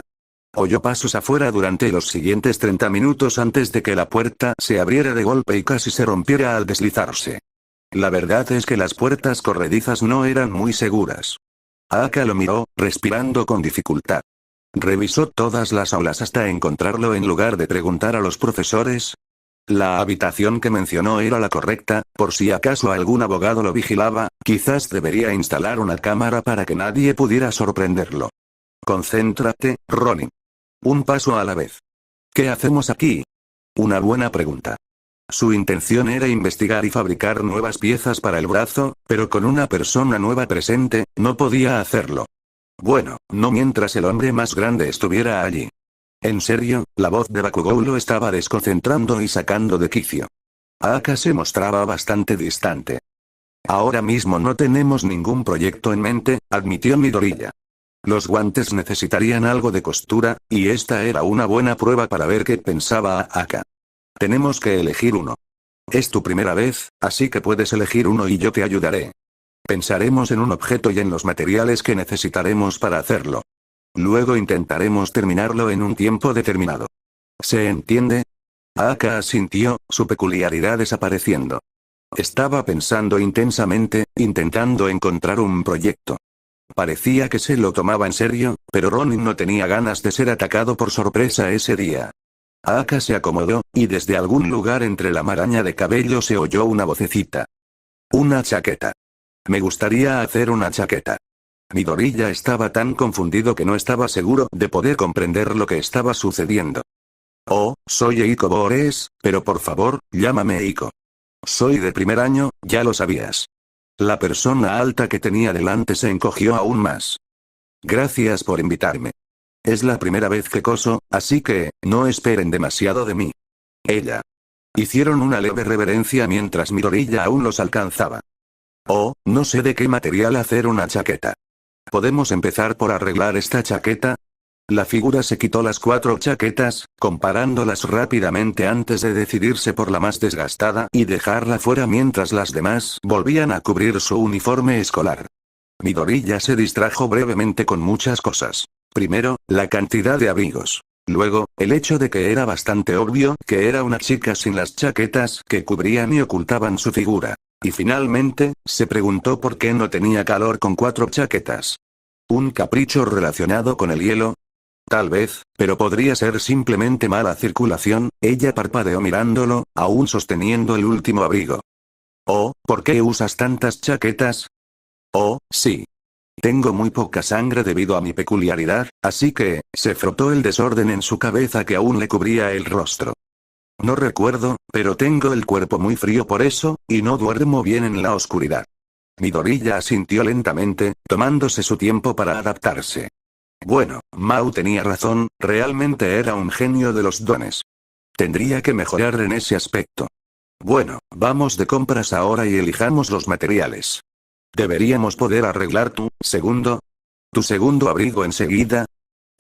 Oyó pasos afuera durante los siguientes 30 minutos antes de que la puerta se abriera de golpe y casi se rompiera al deslizarse. La verdad es que las puertas corredizas no eran muy seguras. Aka lo miró, respirando con dificultad. Revisó todas las aulas hasta encontrarlo en lugar de preguntar a los profesores. La habitación que mencionó era la correcta, por si acaso algún abogado lo vigilaba, quizás debería instalar una cámara para que nadie pudiera sorprenderlo. Concéntrate, Ronin. Un paso a la vez. ¿Qué hacemos aquí? Una buena pregunta. Su intención era investigar y fabricar nuevas piezas para el brazo, pero con una persona nueva presente, no podía hacerlo. Bueno, no mientras el hombre más grande estuviera allí. En serio, la voz de Bakugou lo estaba desconcentrando y sacando de quicio. Aka se mostraba bastante distante. Ahora mismo no tenemos ningún proyecto en mente, admitió Midoriya. Los guantes necesitarían algo de costura, y esta era una buena prueba para ver qué pensaba Aka. Tenemos que elegir uno. Es tu primera vez, así que puedes elegir uno y yo te ayudaré. Pensaremos en un objeto y en los materiales que necesitaremos para hacerlo. Luego intentaremos terminarlo en un tiempo determinado. ¿Se entiende? Aka asintió, su peculiaridad desapareciendo. Estaba pensando intensamente, intentando encontrar un proyecto. Parecía que se lo tomaba en serio, pero Ronin no tenía ganas de ser atacado por sorpresa ese día. Aka se acomodó, y desde algún lugar entre la maraña de cabello se oyó una vocecita. Una chaqueta. Me gustaría hacer una chaqueta. Midoriya estaba tan confundido que no estaba seguro de poder comprender lo que estaba sucediendo. Oh, soy Eiko Boores, pero por favor, llámame Eiko. Soy de primer año, ya lo sabías. La persona alta que tenía delante se encogió aún más. Gracias por invitarme. Es la primera vez que coso, así que, no esperen demasiado de mí. Ella. Hicieron una leve reverencia mientras Midoriya aún los alcanzaba. Oh, no sé de qué material hacer una chaqueta. ¿Podemos empezar por arreglar esta chaqueta? La figura se quitó las 4 chaquetas, comparándolas rápidamente antes de decidirse por la más desgastada y dejarla fuera mientras las demás volvían a cubrir su uniforme escolar. Midoriya se distrajo brevemente con muchas cosas. Primero, la cantidad de abrigos. Luego, el hecho de que era bastante obvio que era una chica sin las chaquetas que cubrían y ocultaban su figura. Y finalmente, se preguntó por qué no tenía calor con 4 chaquetas. ¿Un capricho relacionado con el hielo? Tal vez, pero podría ser simplemente mala circulación. Ella parpadeó mirándolo, aún sosteniendo el último abrigo. Oh, ¿por qué usas tantas chaquetas? Oh, sí. Tengo muy poca sangre debido a mi peculiaridad, así que, se frotó el desorden en su cabeza que aún le cubría el rostro. No recuerdo, pero tengo el cuerpo muy frío por eso, y no duermo bien en la oscuridad. Midoriya asintió lentamente, tomándose su tiempo para adaptarse. Bueno, Mau tenía razón, realmente era un genio de los dones. Tendría que mejorar en ese aspecto. Bueno, vamos de compras ahora y elijamos los materiales. Deberíamos poder arreglar tu segundo abrigo enseguida.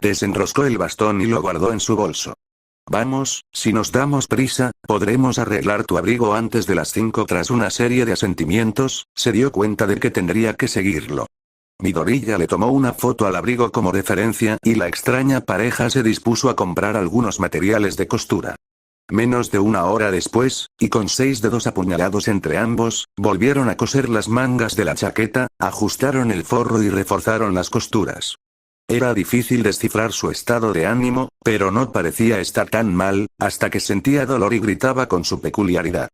Desenroscó el bastón y lo guardó en su bolso. Vamos, si nos damos prisa, podremos arreglar tu abrigo antes de las 5. Tras una serie de asentimientos, se dio cuenta de que tendría que seguirlo. Midoriya le tomó una foto al abrigo como referencia y la extraña pareja se dispuso a comprar algunos materiales de costura. Menos de una hora después, y con 6 dedos apuñalados entre ambos, volvieron a coser las mangas de la chaqueta, ajustaron el forro y reforzaron las costuras. Era difícil descifrar su estado de ánimo, pero no parecía estar tan mal, hasta que sentía dolor y gritaba con su peculiaridad.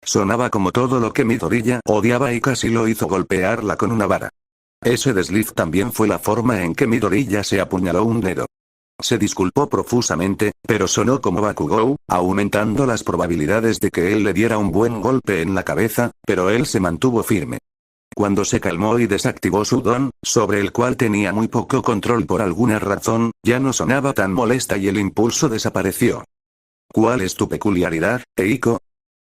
Sonaba como todo lo que Midoriya odiaba y casi lo hizo golpearla con una vara. Ese desliz también fue la forma en que Midoriya se apuñaló un dedo. Se disculpó profusamente, pero sonó como Bakugou, aumentando las probabilidades de que él le diera un buen golpe en la cabeza, pero él se mantuvo firme. Cuando se calmó y desactivó su don, sobre el cual tenía muy poco control por alguna razón, ya no sonaba tan molesta y el impulso desapareció. ¿Cuál es tu peculiaridad, Eiko?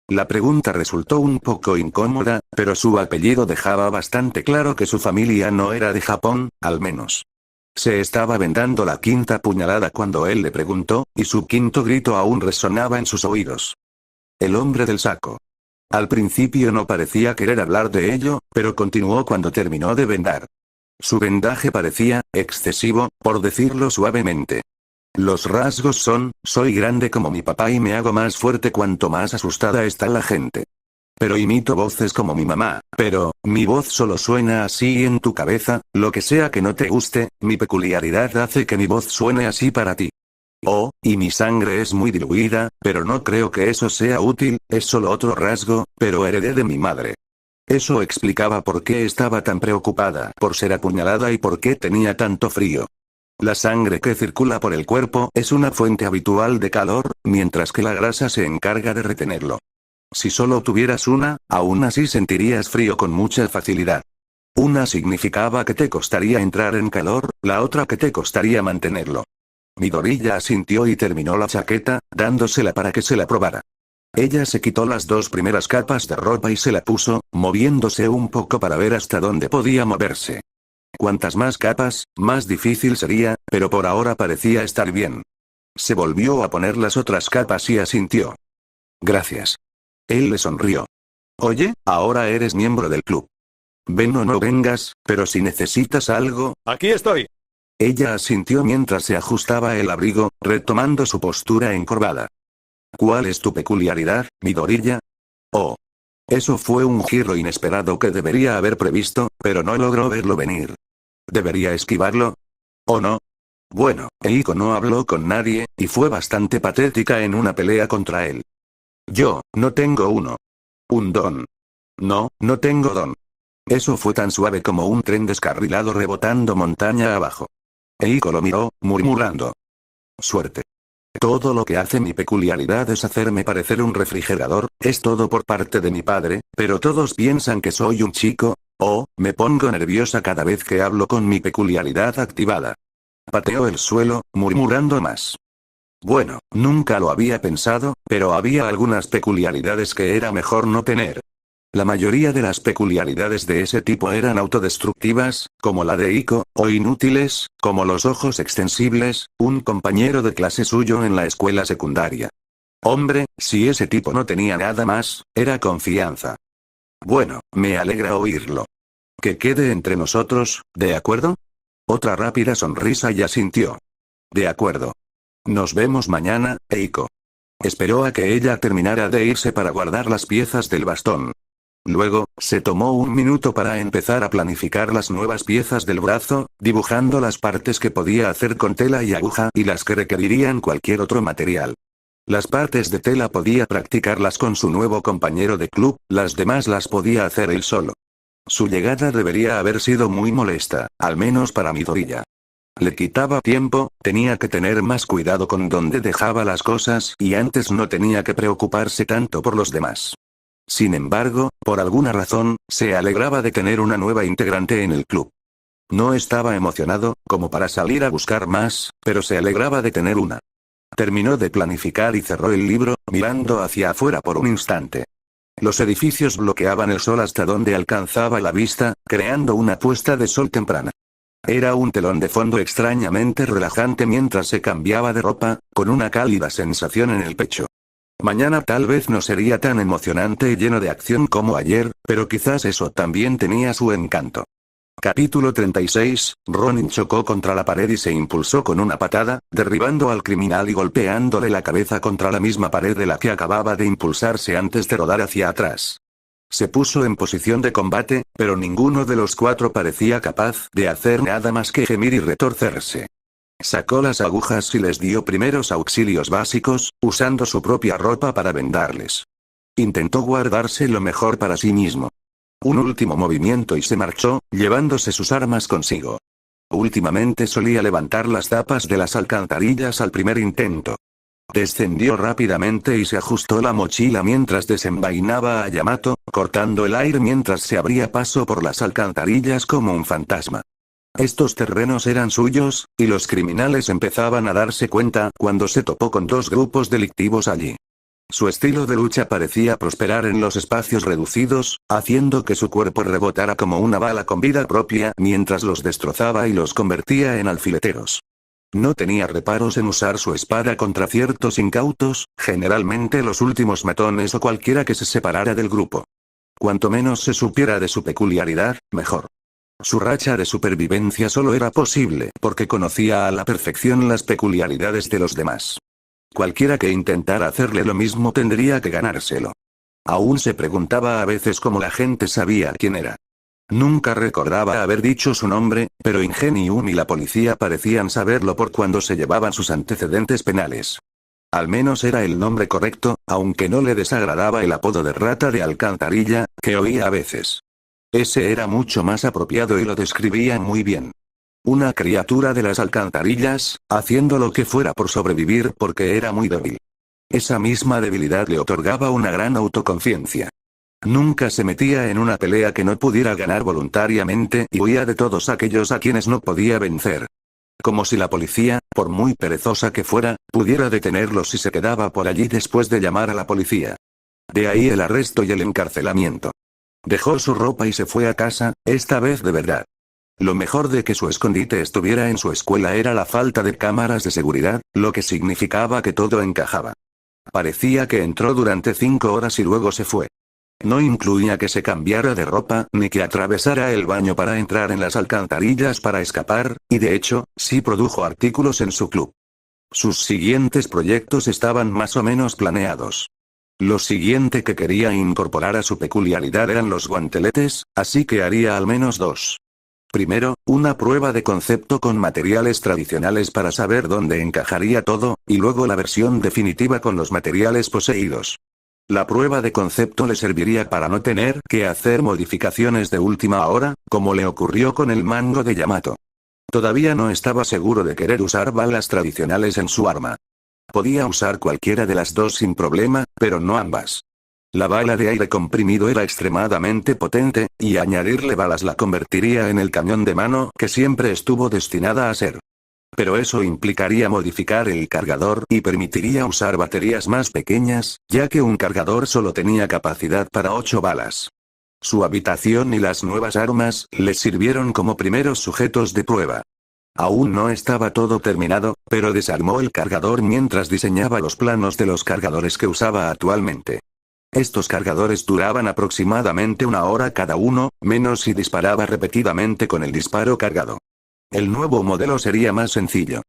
La pregunta resultó un poco incómoda, pero su apellido dejaba bastante claro que su familia no era de Japón, al menos. Se estaba vendando la 5ª puñalada cuando él le preguntó, y su 5.º grito aún resonaba en sus oídos. El hombre del saco. Al principio no parecía querer hablar de ello, pero continuó cuando terminó de vendar. Su vendaje parecía excesivo, por decirlo suavemente. Los rasgos son: soy grande como mi papá y me hago más fuerte cuanto más asustada está la gente. Pero imito voces como mi mamá, pero, mi voz solo suena así en tu cabeza, lo que sea que no te guste, mi peculiaridad hace que mi voz suene así para ti. Oh, y mi sangre es muy diluida, pero no creo que eso sea útil, es solo otro rasgo, pero heredé de mi madre. Eso explicaba por qué estaba tan preocupada por ser apuñalada y por qué tenía tanto frío. La sangre que circula por el cuerpo es una fuente habitual de calor, mientras que la grasa se encarga de retenerlo. Si solo tuvieras una, aún así sentirías frío con mucha facilidad. Una significaba que te costaría entrar en calor, la otra que te costaría mantenerlo. Midoriya asintió y terminó la chaqueta, dándosela para que se la probara. Ella se quitó las 2 primeras capas de ropa y se la puso, moviéndose un poco para ver hasta dónde podía moverse. Cuantas más capas, más difícil sería, pero por ahora parecía estar bien. Se volvió a poner las otras capas y asintió. Gracias. Él le sonrió. Oye, ahora eres miembro del club. Ven o no vengas, pero si necesitas algo... Aquí estoy. Ella asintió mientras se ajustaba el abrigo, retomando su postura encorvada. ¿Cuál es tu peculiaridad, Midoriya? Oh. Eso fue un giro inesperado que debería haber previsto, pero no logró verlo venir. ¿Debería esquivarlo? ¿O no? Bueno, Eiko no habló con nadie, y fue bastante patética en una pelea contra él. Yo, no tengo uno. Un don. No, no tengo don. Eso fue tan suave como un tren descarrilado rebotando montaña abajo. Eiko lo miró, murmurando. Suerte. Todo lo que hace mi peculiaridad es hacerme parecer un refrigerador, es todo por parte de mi padre, pero todos piensan que soy un chico. Oh, me pongo nerviosa cada vez que hablo con mi peculiaridad activada. Pateó el suelo, murmurando más. Bueno, nunca lo había pensado, pero había algunas peculiaridades que era mejor no tener. La mayoría de las peculiaridades de ese tipo eran autodestructivas, como la de Eiko, o inútiles, como los ojos extensibles, un compañero de clase suyo en la escuela secundaria. Hombre, si ese tipo no tenía nada más, era confianza. Bueno, me alegra oírlo. Que quede entre nosotros, ¿de acuerdo? Otra rápida sonrisa y asintió. De acuerdo. Nos vemos mañana, Eiko. Esperó a que ella terminara de irse para guardar las piezas del bastón. Luego, se tomó un minuto para empezar a planificar las nuevas piezas del brazo, dibujando las partes que podía hacer con tela y aguja y las que requerirían cualquier otro material. Las partes de tela podía practicarlas con su nuevo compañero de club, las demás las podía hacer él solo. Su llegada debería haber sido muy molesta, al menos para Midoriya. Le quitaba tiempo, tenía que tener más cuidado con dónde dejaba las cosas y antes no tenía que preocuparse tanto por los demás. Sin embargo, por alguna razón, se alegraba de tener una nueva integrante en el club. No estaba emocionado, como para salir a buscar más, pero se alegraba de tener una. Terminó de planificar y cerró el libro, mirando hacia afuera por un instante. Los edificios bloqueaban el sol hasta donde alcanzaba la vista, creando una puesta de sol temprana. Era un telón de fondo extrañamente relajante mientras se cambiaba de ropa, con una cálida sensación en el pecho. Mañana tal vez no sería tan emocionante y lleno de acción como ayer, pero quizás eso también tenía su encanto. Capítulo 36, Ronin chocó contra la pared y se impulsó con una patada, derribando al criminal y golpeándole la cabeza contra la misma pared de la que acababa de impulsarse antes de rodar hacia atrás. Se puso en posición de combate, pero ninguno de los cuatro parecía capaz de hacer nada más que gemir y retorcerse. Sacó las agujas y les dio primeros auxilios básicos, usando su propia ropa para vendarles. Intentó guardarse lo mejor para sí mismo. Un último movimiento y se marchó, llevándose sus armas consigo. Últimamente solía levantar las tapas de las alcantarillas al primer intento. Descendió rápidamente y se ajustó la mochila mientras desenvainaba a Yamato, cortando el aire mientras se abría paso por las alcantarillas como un fantasma. Estos terrenos eran suyos, y los criminales empezaban a darse cuenta cuando se topó con dos grupos delictivos allí. Su estilo de lucha parecía prosperar en los espacios reducidos, haciendo que su cuerpo rebotara como una bala con vida propia mientras los destrozaba y los convertía en alfileteros. No tenía reparos en usar su espada contra ciertos incautos, generalmente los últimos matones o cualquiera que se separara del grupo. Cuanto menos se supiera de su peculiaridad, mejor. Su racha de supervivencia solo era posible porque conocía a la perfección las peculiaridades de los demás. Cualquiera que intentara hacerle lo mismo tendría que ganárselo. Aún se preguntaba a veces cómo la gente sabía quién era. Nunca recordaba haber dicho su nombre, pero Ingenium y la policía parecían saberlo por cuando se llevaban sus antecedentes penales. Al menos era el nombre correcto, aunque no le desagradaba el apodo de rata de alcantarilla, que oía a veces. Ese era mucho más apropiado y lo describía muy bien. Una criatura de las alcantarillas, haciendo lo que fuera por sobrevivir porque era muy débil. Esa misma debilidad le otorgaba una gran autoconfianza. Nunca se metía en una pelea que no pudiera ganar voluntariamente y huía de todos aquellos a quienes no podía vencer. Como si la policía, por muy perezosa que fuera, pudiera detenerlo si se quedaba por allí después de llamar a la policía. De ahí el arresto y el encarcelamiento. Dejó su ropa y se fue a casa, esta vez de verdad. Lo mejor de que su escondite estuviera en su escuela era la falta de cámaras de seguridad, lo que significaba que todo encajaba. Parecía que entró durante 5 horas y luego se fue. No incluía que se cambiara de ropa, ni que atravesara el baño para entrar en las alcantarillas para escapar, y de hecho, sí produjo artículos en su club. Sus siguientes proyectos estaban más o menos planeados. Lo siguiente que quería incorporar a su peculiaridad eran los guanteletes, así que haría al menos 2. Primero, una prueba de concepto con materiales tradicionales para saber dónde encajaría todo, y luego la versión definitiva con los materiales poseídos. La prueba de concepto le serviría para no tener que hacer modificaciones de última hora, como le ocurrió con el mango de Yamato. Todavía no estaba seguro de querer usar balas tradicionales en su arma. Podía usar cualquiera de las dos sin problema, pero no ambas. La bala de aire comprimido era extremadamente potente, y añadirle balas la convertiría en el cañón de mano que siempre estuvo destinada a ser. Pero eso implicaría modificar el cargador y permitiría usar baterías más pequeñas, ya que un cargador solo tenía capacidad para 8 balas. Su habitación y las nuevas armas le sirvieron como primeros sujetos de prueba. Aún no estaba todo terminado, pero desarmó el cargador mientras diseñaba los planos de los cargadores que usaba actualmente. Estos cargadores duraban aproximadamente 1 hora cada uno, menos si disparaba repetidamente con el disparo cargado. El nuevo modelo sería más sencillo.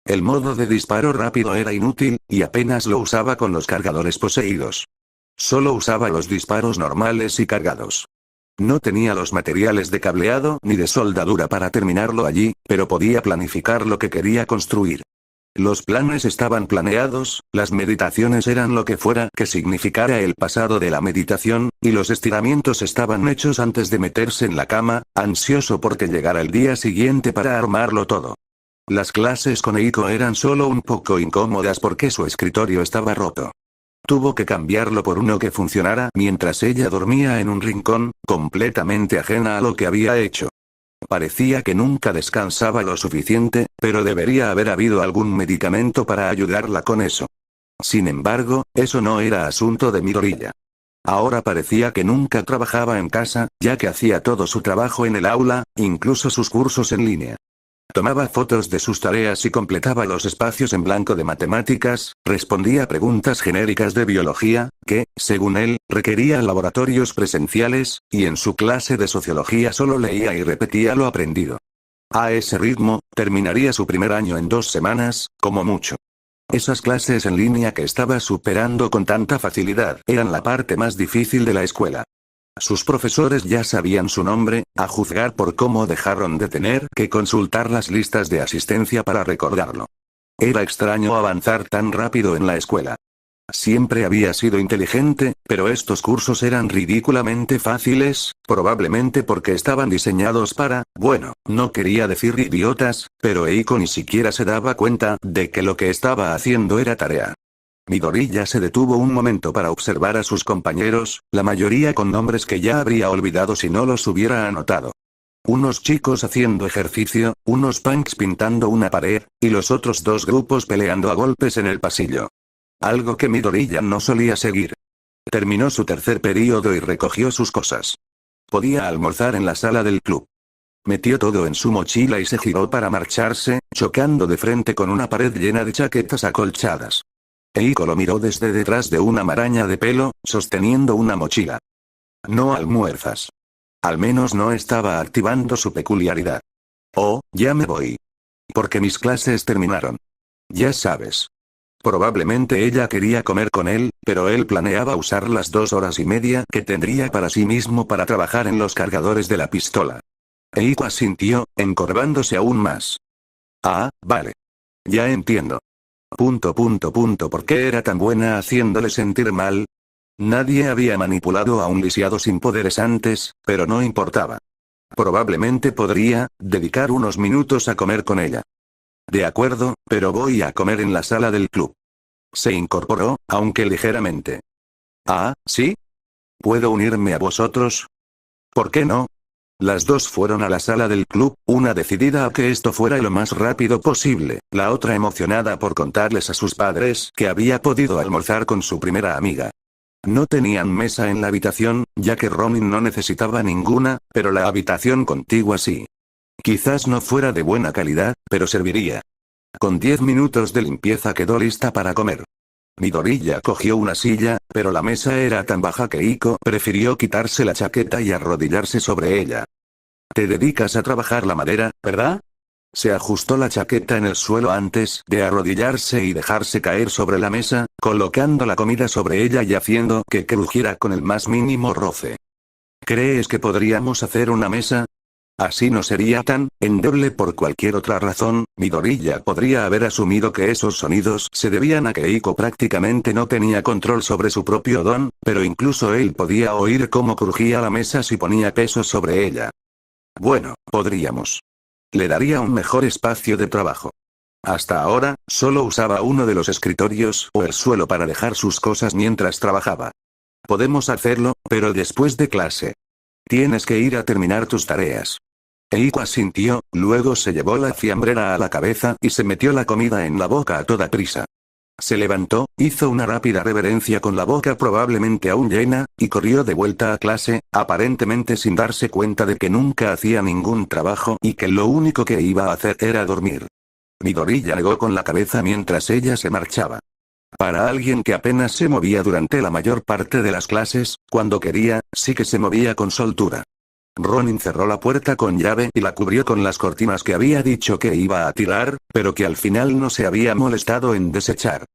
El modo de disparo rápido era inútil, y apenas lo usaba con los cargadores poseídos. Solo usaba los disparos normales y cargados. No tenía los materiales de cableado ni de soldadura para terminarlo allí, pero podía planificar lo que quería construir. Los planes estaban planeados, las meditaciones eran lo que fuera que significara el pasado de la meditación, y los estiramientos estaban hechos antes de meterse en la cama, ansioso porque llegara el día siguiente para armarlo todo. Las clases con Eiko eran solo un poco incómodas porque su escritorio estaba roto. Tuvo que cambiarlo por uno que funcionara mientras ella dormía en un rincón, completamente ajena a lo que había hecho. Parecía que nunca descansaba lo suficiente, pero debería haber habido algún medicamento para ayudarla con eso. Sin embargo, eso no era asunto de Midoriya. Ahora parecía que nunca trabajaba en casa, ya que hacía todo su trabajo en el aula, incluso sus cursos en línea. Tomaba fotos de sus tareas y completaba los espacios en blanco de matemáticas, respondía preguntas genéricas de biología, que, según él, requerían laboratorios presenciales, y en su clase de sociología solo leía y repetía lo aprendido. A ese ritmo, terminaría su primer año en 2 semanas, como mucho. Esas clases en línea que estaba superando con tanta facilidad eran la parte más difícil de la escuela. Sus profesores ya sabían su nombre, a juzgar por cómo dejaron de tener que consultar las listas de asistencia para recordarlo. Era extraño avanzar tan rápido en la escuela. Siempre había sido inteligente, pero estos cursos eran ridículamente fáciles, probablemente porque estaban diseñados para, bueno, no quería decir idiotas, pero Eiko ni siquiera se daba cuenta de que lo que estaba haciendo era tarea. Midoriya se detuvo un momento para observar a sus compañeros, la mayoría con nombres que ya habría olvidado si no los hubiera anotado. Unos chicos haciendo ejercicio, unos punks pintando una pared, y los otros 2 grupos peleando a golpes en el pasillo. Algo que Midoriya no solía seguir. Terminó su tercer período y recogió sus cosas. Podía almorzar en la sala del club. Metió todo en su mochila y se giró para marcharse, chocando de frente con una pared llena de chaquetas acolchadas. Eiko lo miró desde detrás de una maraña de pelo, sosteniendo una mochila. No almuerzas. Al menos no estaba activando su peculiaridad. Oh, ya me voy. Porque mis clases terminaron. Ya sabes. Probablemente ella quería comer con él, pero él planeaba usar las 2 horas y media que tendría para sí mismo para trabajar en los cargadores de la pistola. Eiko asintió, encorvándose aún más. Ah, vale. Ya entiendo. ¿Por qué era tan buena haciéndole sentir mal? Nadie había manipulado a un lisiado sin poderes antes, pero no importaba. Probablemente podría dedicar unos minutos a comer con ella. De acuerdo, pero voy a comer en la sala del club. Se incorporó, aunque ligeramente. Ah, ¿sí? ¿Puedo unirme a vosotros? ¿Por qué no? Las 2 fueron a la sala del club, una decidida a que esto fuera lo más rápido posible, la otra emocionada por contarles a sus padres que había podido almorzar con su primera amiga. No tenían mesa en la habitación, ya que Ronin no necesitaba ninguna, pero la habitación contigua sí. Quizás no fuera de buena calidad, pero serviría. Con 10 minutos de limpieza quedó lista para comer. Midoriya cogió una silla, pero la mesa era tan baja que Eiko prefirió quitarse la chaqueta y arrodillarse sobre ella. Te dedicas a trabajar la madera, ¿verdad? Se ajustó la chaqueta en el suelo antes de arrodillarse y dejarse caer sobre la mesa, colocando la comida sobre ella y haciendo que crujiera con el más mínimo roce. ¿Crees que podríamos hacer una mesa? Así no sería tan endeble por cualquier otra razón. Midoriya podría haber asumido que esos sonidos se debían a que Eiko prácticamente no tenía control sobre su propio don, pero incluso él podía oír cómo crujía la mesa si ponía peso sobre ella. Bueno, podríamos. Le daría un mejor espacio de trabajo. Hasta ahora, solo usaba uno de los escritorios o el suelo para dejar sus cosas mientras trabajaba. Podemos hacerlo, pero después de clase. Tienes que ir a terminar tus tareas. Eiko asintió, luego se llevó la fiambrera a la cabeza y se metió la comida en la boca a toda prisa. Se levantó, hizo una rápida reverencia con la boca probablemente aún llena, y corrió de vuelta a clase, aparentemente sin darse cuenta de que nunca hacía ningún trabajo y que lo único que iba a hacer era dormir. Midoriya negó con la cabeza mientras ella se marchaba. Para alguien que apenas se movía durante la mayor parte de las clases, cuando quería, sí que se movía con soltura. Ronin cerró la puerta con llave y la cubrió con las cortinas que había dicho que iba a tirar, pero que al final no se había molestado en desechar.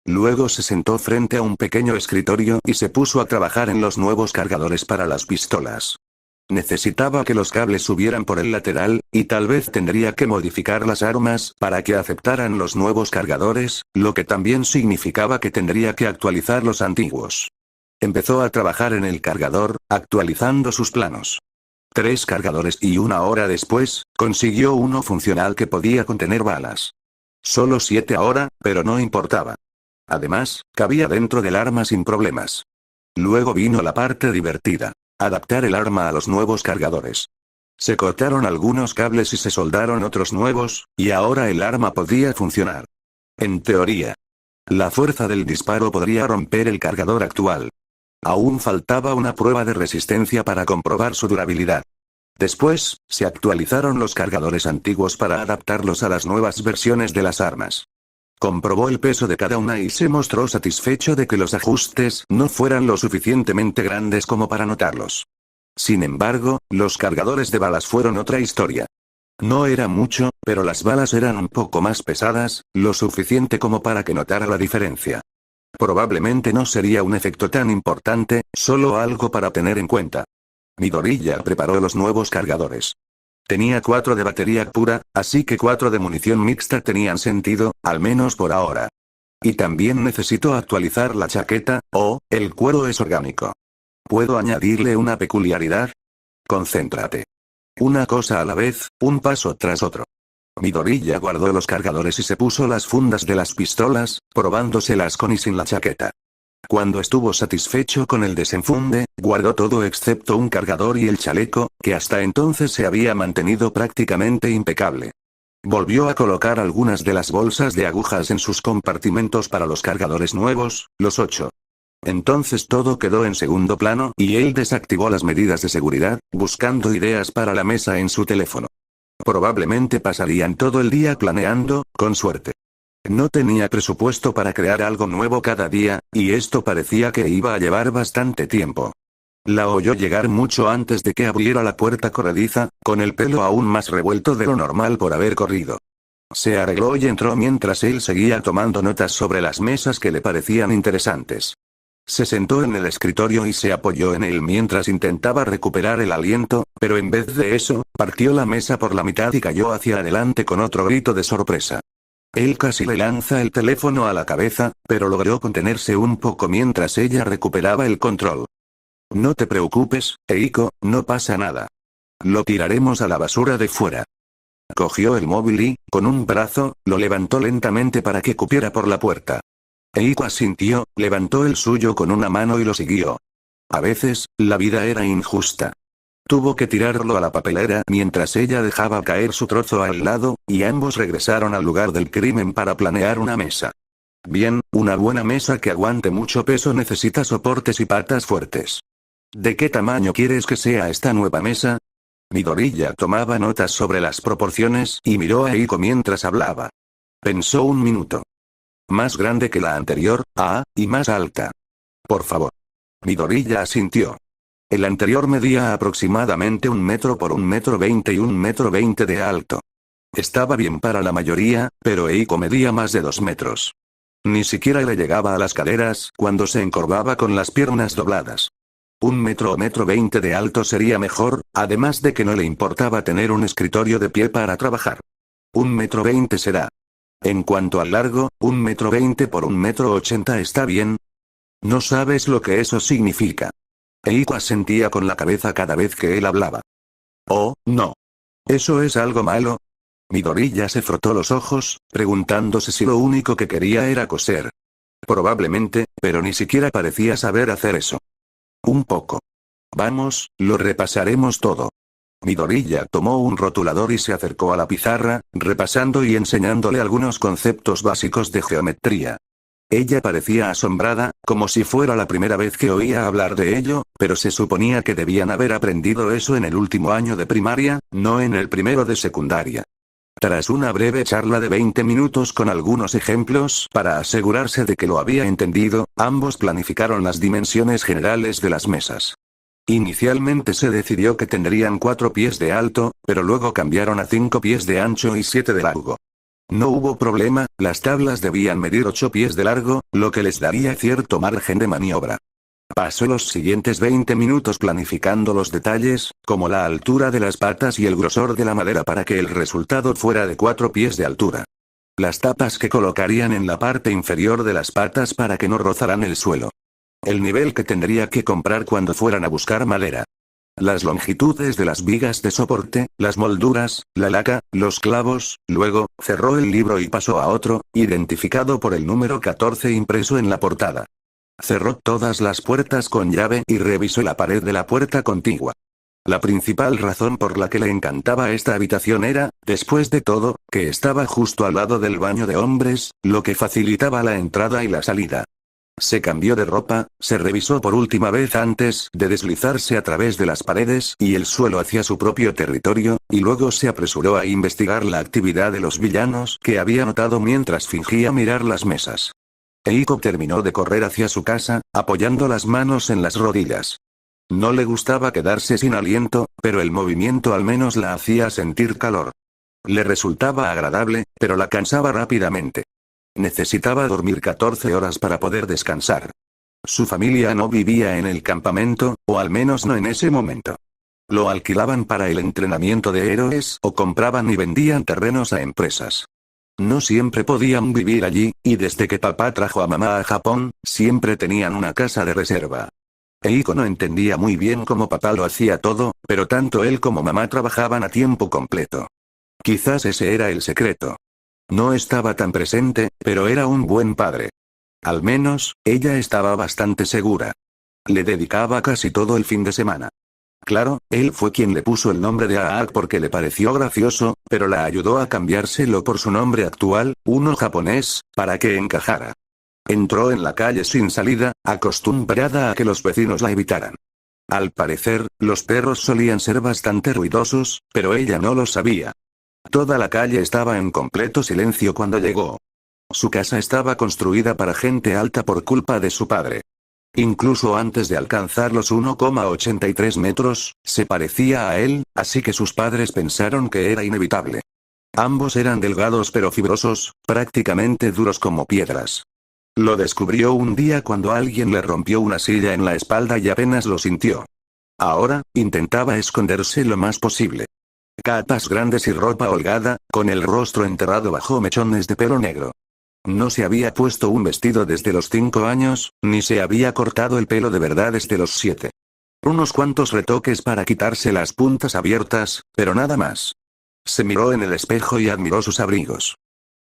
Luego se sentó frente a un pequeño escritorio y se puso a trabajar en los nuevos cargadores para las pistolas. Necesitaba que los cables subieran por el lateral, y tal vez tendría que modificar las armas para que aceptaran los nuevos cargadores, lo que también significaba que tendría que actualizar los antiguos. Empezó a trabajar en el cargador, actualizando sus planos. 3 cargadores y 1 hora después, Consiguió uno funcional que podía contener balas. Solo 7 ahora, pero no importaba. Además, cabía dentro del arma sin problemas. Luego vino la parte divertida. Adaptar el arma a los nuevos cargadores. Se cortaron algunos cables y se soldaron otros nuevos, y ahora el arma podía funcionar. En teoría. La fuerza del disparo podría romper el cargador actual. Aún faltaba una prueba de resistencia para comprobar su durabilidad. Después, se actualizaron los cargadores antiguos para adaptarlos a las nuevas versiones de las armas. Comprobó el peso de cada una y se mostró satisfecho de que los ajustes no fueran lo suficientemente grandes como para notarlos. Sin embargo, los cargadores de balas fueron otra historia. No era mucho, pero las balas eran un poco más pesadas, lo suficiente como para que notara la diferencia. Probablemente no sería un efecto tan importante, solo algo para tener en cuenta. Midori ya preparó los nuevos cargadores. Tenía 4 de batería pura, así que 4 de munición mixta tenían sentido, al menos por ahora. Y también necesito actualizar la chaqueta, el cuero es orgánico. ¿Puedo añadirle una peculiaridad? Concéntrate. Una cosa a la vez, un paso tras otro. Midori ya guardó los cargadores y se puso las fundas de las pistolas, probándoselas con y sin la chaqueta. Cuando estuvo satisfecho con el desenfunde, guardó todo excepto un cargador y el chaleco, que hasta entonces se había mantenido prácticamente impecable. Volvió a colocar algunas de las bolsas de agujas en sus compartimentos para los cargadores nuevos, los 8. Entonces todo quedó en segundo plano y él desactivó las medidas de seguridad, buscando ideas para la mesa en su teléfono. Probablemente pasarían todo el día planeando, con suerte. No tenía presupuesto para crear algo nuevo cada día, y esto parecía que iba a llevar bastante tiempo. La oyó llegar mucho antes de que abriera la puerta corrediza, con el pelo aún más revuelto de lo normal por haber corrido. Se arregló y entró mientras él seguía tomando notas sobre las mesas que le parecían interesantes. Se sentó en el escritorio y se apoyó en él mientras intentaba recuperar el aliento, pero en vez de eso, partió la mesa por la mitad y cayó hacia adelante con otro grito de sorpresa. Él casi le lanza el teléfono a la cabeza, pero logró contenerse un poco mientras ella recuperaba el control. No te preocupes, Eiko, no pasa nada. Lo tiraremos a la basura de fuera. Cogió el móvil y, con un brazo, lo levantó lentamente para que cupiera por la puerta. Eiko asintió, levantó el suyo con una mano y lo siguió. A veces, la vida era injusta. Tuvo que tirarlo a la papelera mientras ella dejaba caer su trozo al lado, y ambos regresaron al lugar del crimen para planear una mesa. Bien, una buena mesa que aguante mucho peso necesita soportes y patas fuertes. ¿De qué tamaño quieres que sea esta nueva mesa? Midori ya tomaba notas sobre las proporciones y miró a Eiko mientras hablaba. Pensó un minuto. Más grande que la anterior, y más alta. Por favor. Midori ya asintió. El anterior medía aproximadamente 1 metro por 1,20 m y 1,20 m de alto. Estaba bien para la mayoría, pero Eiko medía más de 2 metros. Ni siquiera le llegaba a las caderas cuando se encorvaba con las piernas dobladas. 1 metro o 1,20 m de alto sería mejor, además de que no le importaba tener un escritorio de pie para trabajar. 1,20 m será. En cuanto al largo, 1,20 m por 1,80 m está bien. No sabes lo que eso significa. Eiko asentía con la cabeza cada vez que él hablaba. Oh, no. ¿Eso es algo malo? Midori ya se frotó los ojos, preguntándose si lo único que quería era coser. Probablemente, pero ni siquiera parecía saber hacer eso. Un poco. Vamos, lo repasaremos todo. Midori ya tomó un rotulador y se acercó a la pizarra, repasando y enseñándole algunos conceptos básicos de geometría. Ella parecía asombrada, como si fuera la primera vez que oía hablar de ello, pero se suponía que debían haber aprendido eso en el último año de primaria, no en el primero de secundaria. Tras una breve charla de 20 minutos con algunos ejemplos para asegurarse de que lo había entendido, ambos planificaron las dimensiones generales de las mesas. Inicialmente se decidió que tendrían 4 pies de alto, pero luego cambiaron a 5 pies de ancho y 7 de largo. No hubo problema, las tablas debían medir 8 pies de largo, lo que les daría cierto margen de maniobra. Pasó los siguientes 20 minutos planificando los detalles, como la altura de las patas y el grosor de la madera para que el resultado fuera de 4 pies de altura. Las tapas que colocarían en la parte inferior de las patas para que no rozaran el suelo. El nivel que tendría que comprar cuando fueran a buscar madera. las longitudes de las vigas de soporte, las molduras, la laca, los clavos, luego, cerró el libro y pasó a otro, identificado por el número 14 impreso en la portada. Cerró todas las puertas con llave y revisó la pared de la puerta contigua. La principal razón por la que le encantaba esta habitación era, después de todo, que estaba justo al lado del baño de hombres, lo que facilitaba la entrada y la salida. Se cambió de ropa, se revisó por última vez antes de deslizarse a través de las paredes y el suelo hacia su propio territorio, y luego se apresuró a investigar la actividad de los villanos que había notado mientras fingía mirar las mesas. Eiko terminó de correr hacia su casa, apoyando las manos en las rodillas. No le gustaba quedarse sin aliento, pero el movimiento al menos la hacía sentir calor. Le resultaba agradable, pero la cansaba rápidamente. Necesitaba dormir 14 horas para poder descansar. Su familia no vivía en el campamento, o al menos no en ese momento. Lo alquilaban para el entrenamiento de héroes o compraban y vendían terrenos a empresas. No siempre podían vivir allí, y desde que papá trajo a mamá a Japón, siempre tenían una casa de reserva. Eiko no entendía muy bien cómo papá lo hacía todo, pero tanto él como mamá trabajaban a tiempo completo. Quizás ese era el secreto. No estaba tan presente, pero era un buen padre. Al menos, ella estaba bastante segura. Le dedicaba casi todo el fin de semana. Claro, él fue quien le puso el nombre de Aak porque le pareció gracioso, pero la ayudó a cambiárselo por su nombre actual, uno japonés, para que encajara. Entró en la calle sin salida, acostumbrada a que los vecinos la evitaran. Al parecer, los perros solían ser bastante ruidosos, pero ella no lo sabía. Toda la calle estaba en completo silencio cuando llegó. Su casa estaba construida para gente alta por culpa de su padre. Incluso antes de alcanzar los 1,83 metros, se parecía a él, así que sus padres pensaron que era inevitable. Ambos eran delgados pero fibrosos, prácticamente duros como piedras. Lo descubrió un día cuando alguien le rompió una silla en la espalda y apenas lo sintió. Ahora, intentaba esconderse lo más posible. Capas grandes y ropa holgada, con el rostro enterrado bajo mechones de pelo negro. No se había puesto un vestido desde los 5 años, ni se había cortado el pelo de verdad desde los 7. Unos cuantos retoques para quitarse las puntas abiertas, pero nada más. Se miró en el espejo y admiró sus abrigos.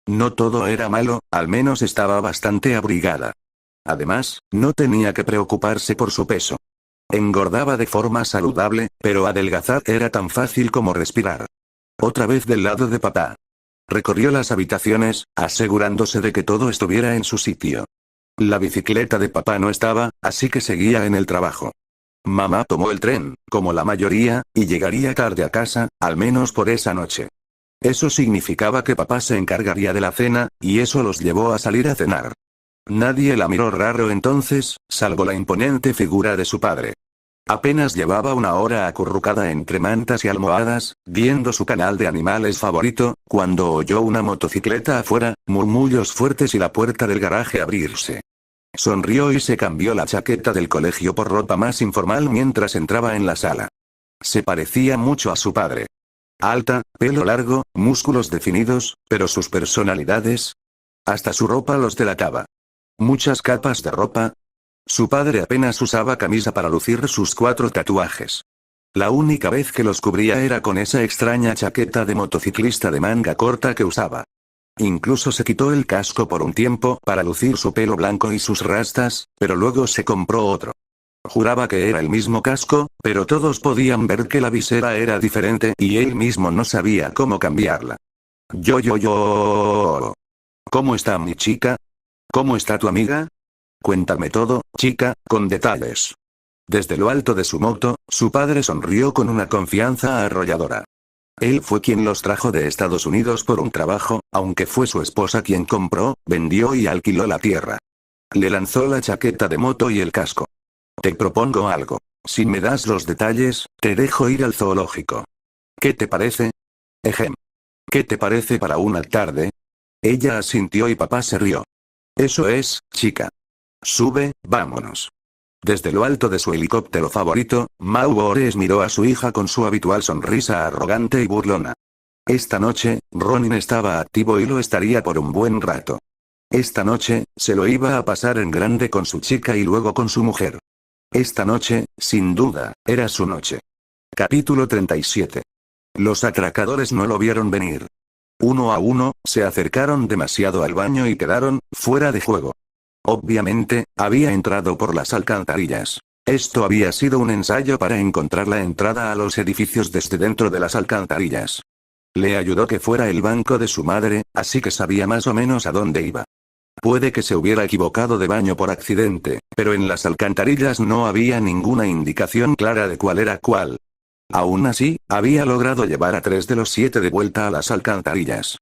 No todo era malo, al menos estaba bastante abrigada. Además, no tenía que preocuparse por su peso. Engordaba de forma saludable, pero adelgazar era tan fácil como respirar. Otra vez del lado de papá. Recorrió las habitaciones, asegurándose de que todo estuviera en su sitio. La bicicleta de papá no estaba, así que seguía en el trabajo. Mamá tomó el tren, como la mayoría, y llegaría tarde a casa, al menos por esa noche. Eso significaba que papá se encargaría de la cena, y eso los llevó a salir a cenar. Nadie la miró raro entonces, salvo la imponente figura de su padre. Apenas llevaba una hora acurrucada entre mantas y almohadas, viendo su canal de animales favorito, cuando oyó una motocicleta afuera, murmullos fuertes y la puerta del garaje abrirse. Sonrió y se cambió la chaqueta del colegio por ropa más informal mientras entraba en la sala. Se parecía mucho a su padre. Alta, pelo largo, músculos definidos, pero sus personalidades. Hasta su ropa los delataba. Muchas capas de ropa. Su padre apenas usaba camisa para lucir sus 4 tatuajes. La única vez que los cubría era con esa extraña chaqueta de motociclista de manga corta que usaba. Incluso se quitó el casco por un tiempo para lucir su pelo blanco y sus rastas, pero luego se compró otro. Juraba que era el mismo casco, pero todos podían ver que la visera era diferente y él mismo no sabía cómo cambiarla. Yo. ¿Cómo está mi chica? ¿Cómo está tu amiga? Cuéntame todo, chica, con detalles. Desde lo alto de su moto, su padre sonrió con una confianza arrolladora. Él fue quien los trajo de Estados Unidos por un trabajo, aunque fue su esposa quien compró, vendió y alquiló la tierra. Le lanzó la chaqueta de moto y el casco. Te propongo algo. Si me das los detalles, te dejo ir al zoológico. ¿Qué te parece? Ejem. ¿Qué te parece para una tarde? Ella asintió y papá se rió. Eso es, chica. Sube, vámonos. Desde lo alto de su helicóptero favorito, Mau Ores miró a su hija con su habitual sonrisa arrogante y burlona. Esta noche, Ronin estaba activo y lo estaría por un buen rato. Esta noche, se lo iba a pasar en grande con su chica y luego con su mujer. Esta noche, sin duda, era su noche. Capítulo 37. Los atracadores no lo vieron venir. Uno a uno, se acercaron demasiado al baño y quedaron fuera de juego. Obviamente, había entrado por las alcantarillas. Esto había sido un ensayo para encontrar la entrada a los edificios desde dentro de las alcantarillas. Le ayudó que fuera el banco de su madre, así que sabía más o menos a dónde iba. Puede que se hubiera equivocado de baño por accidente, pero en las alcantarillas no había ninguna indicación clara de cuál era cuál. Aún así, había logrado llevar a 3 de los 7 de vuelta a las alcantarillas.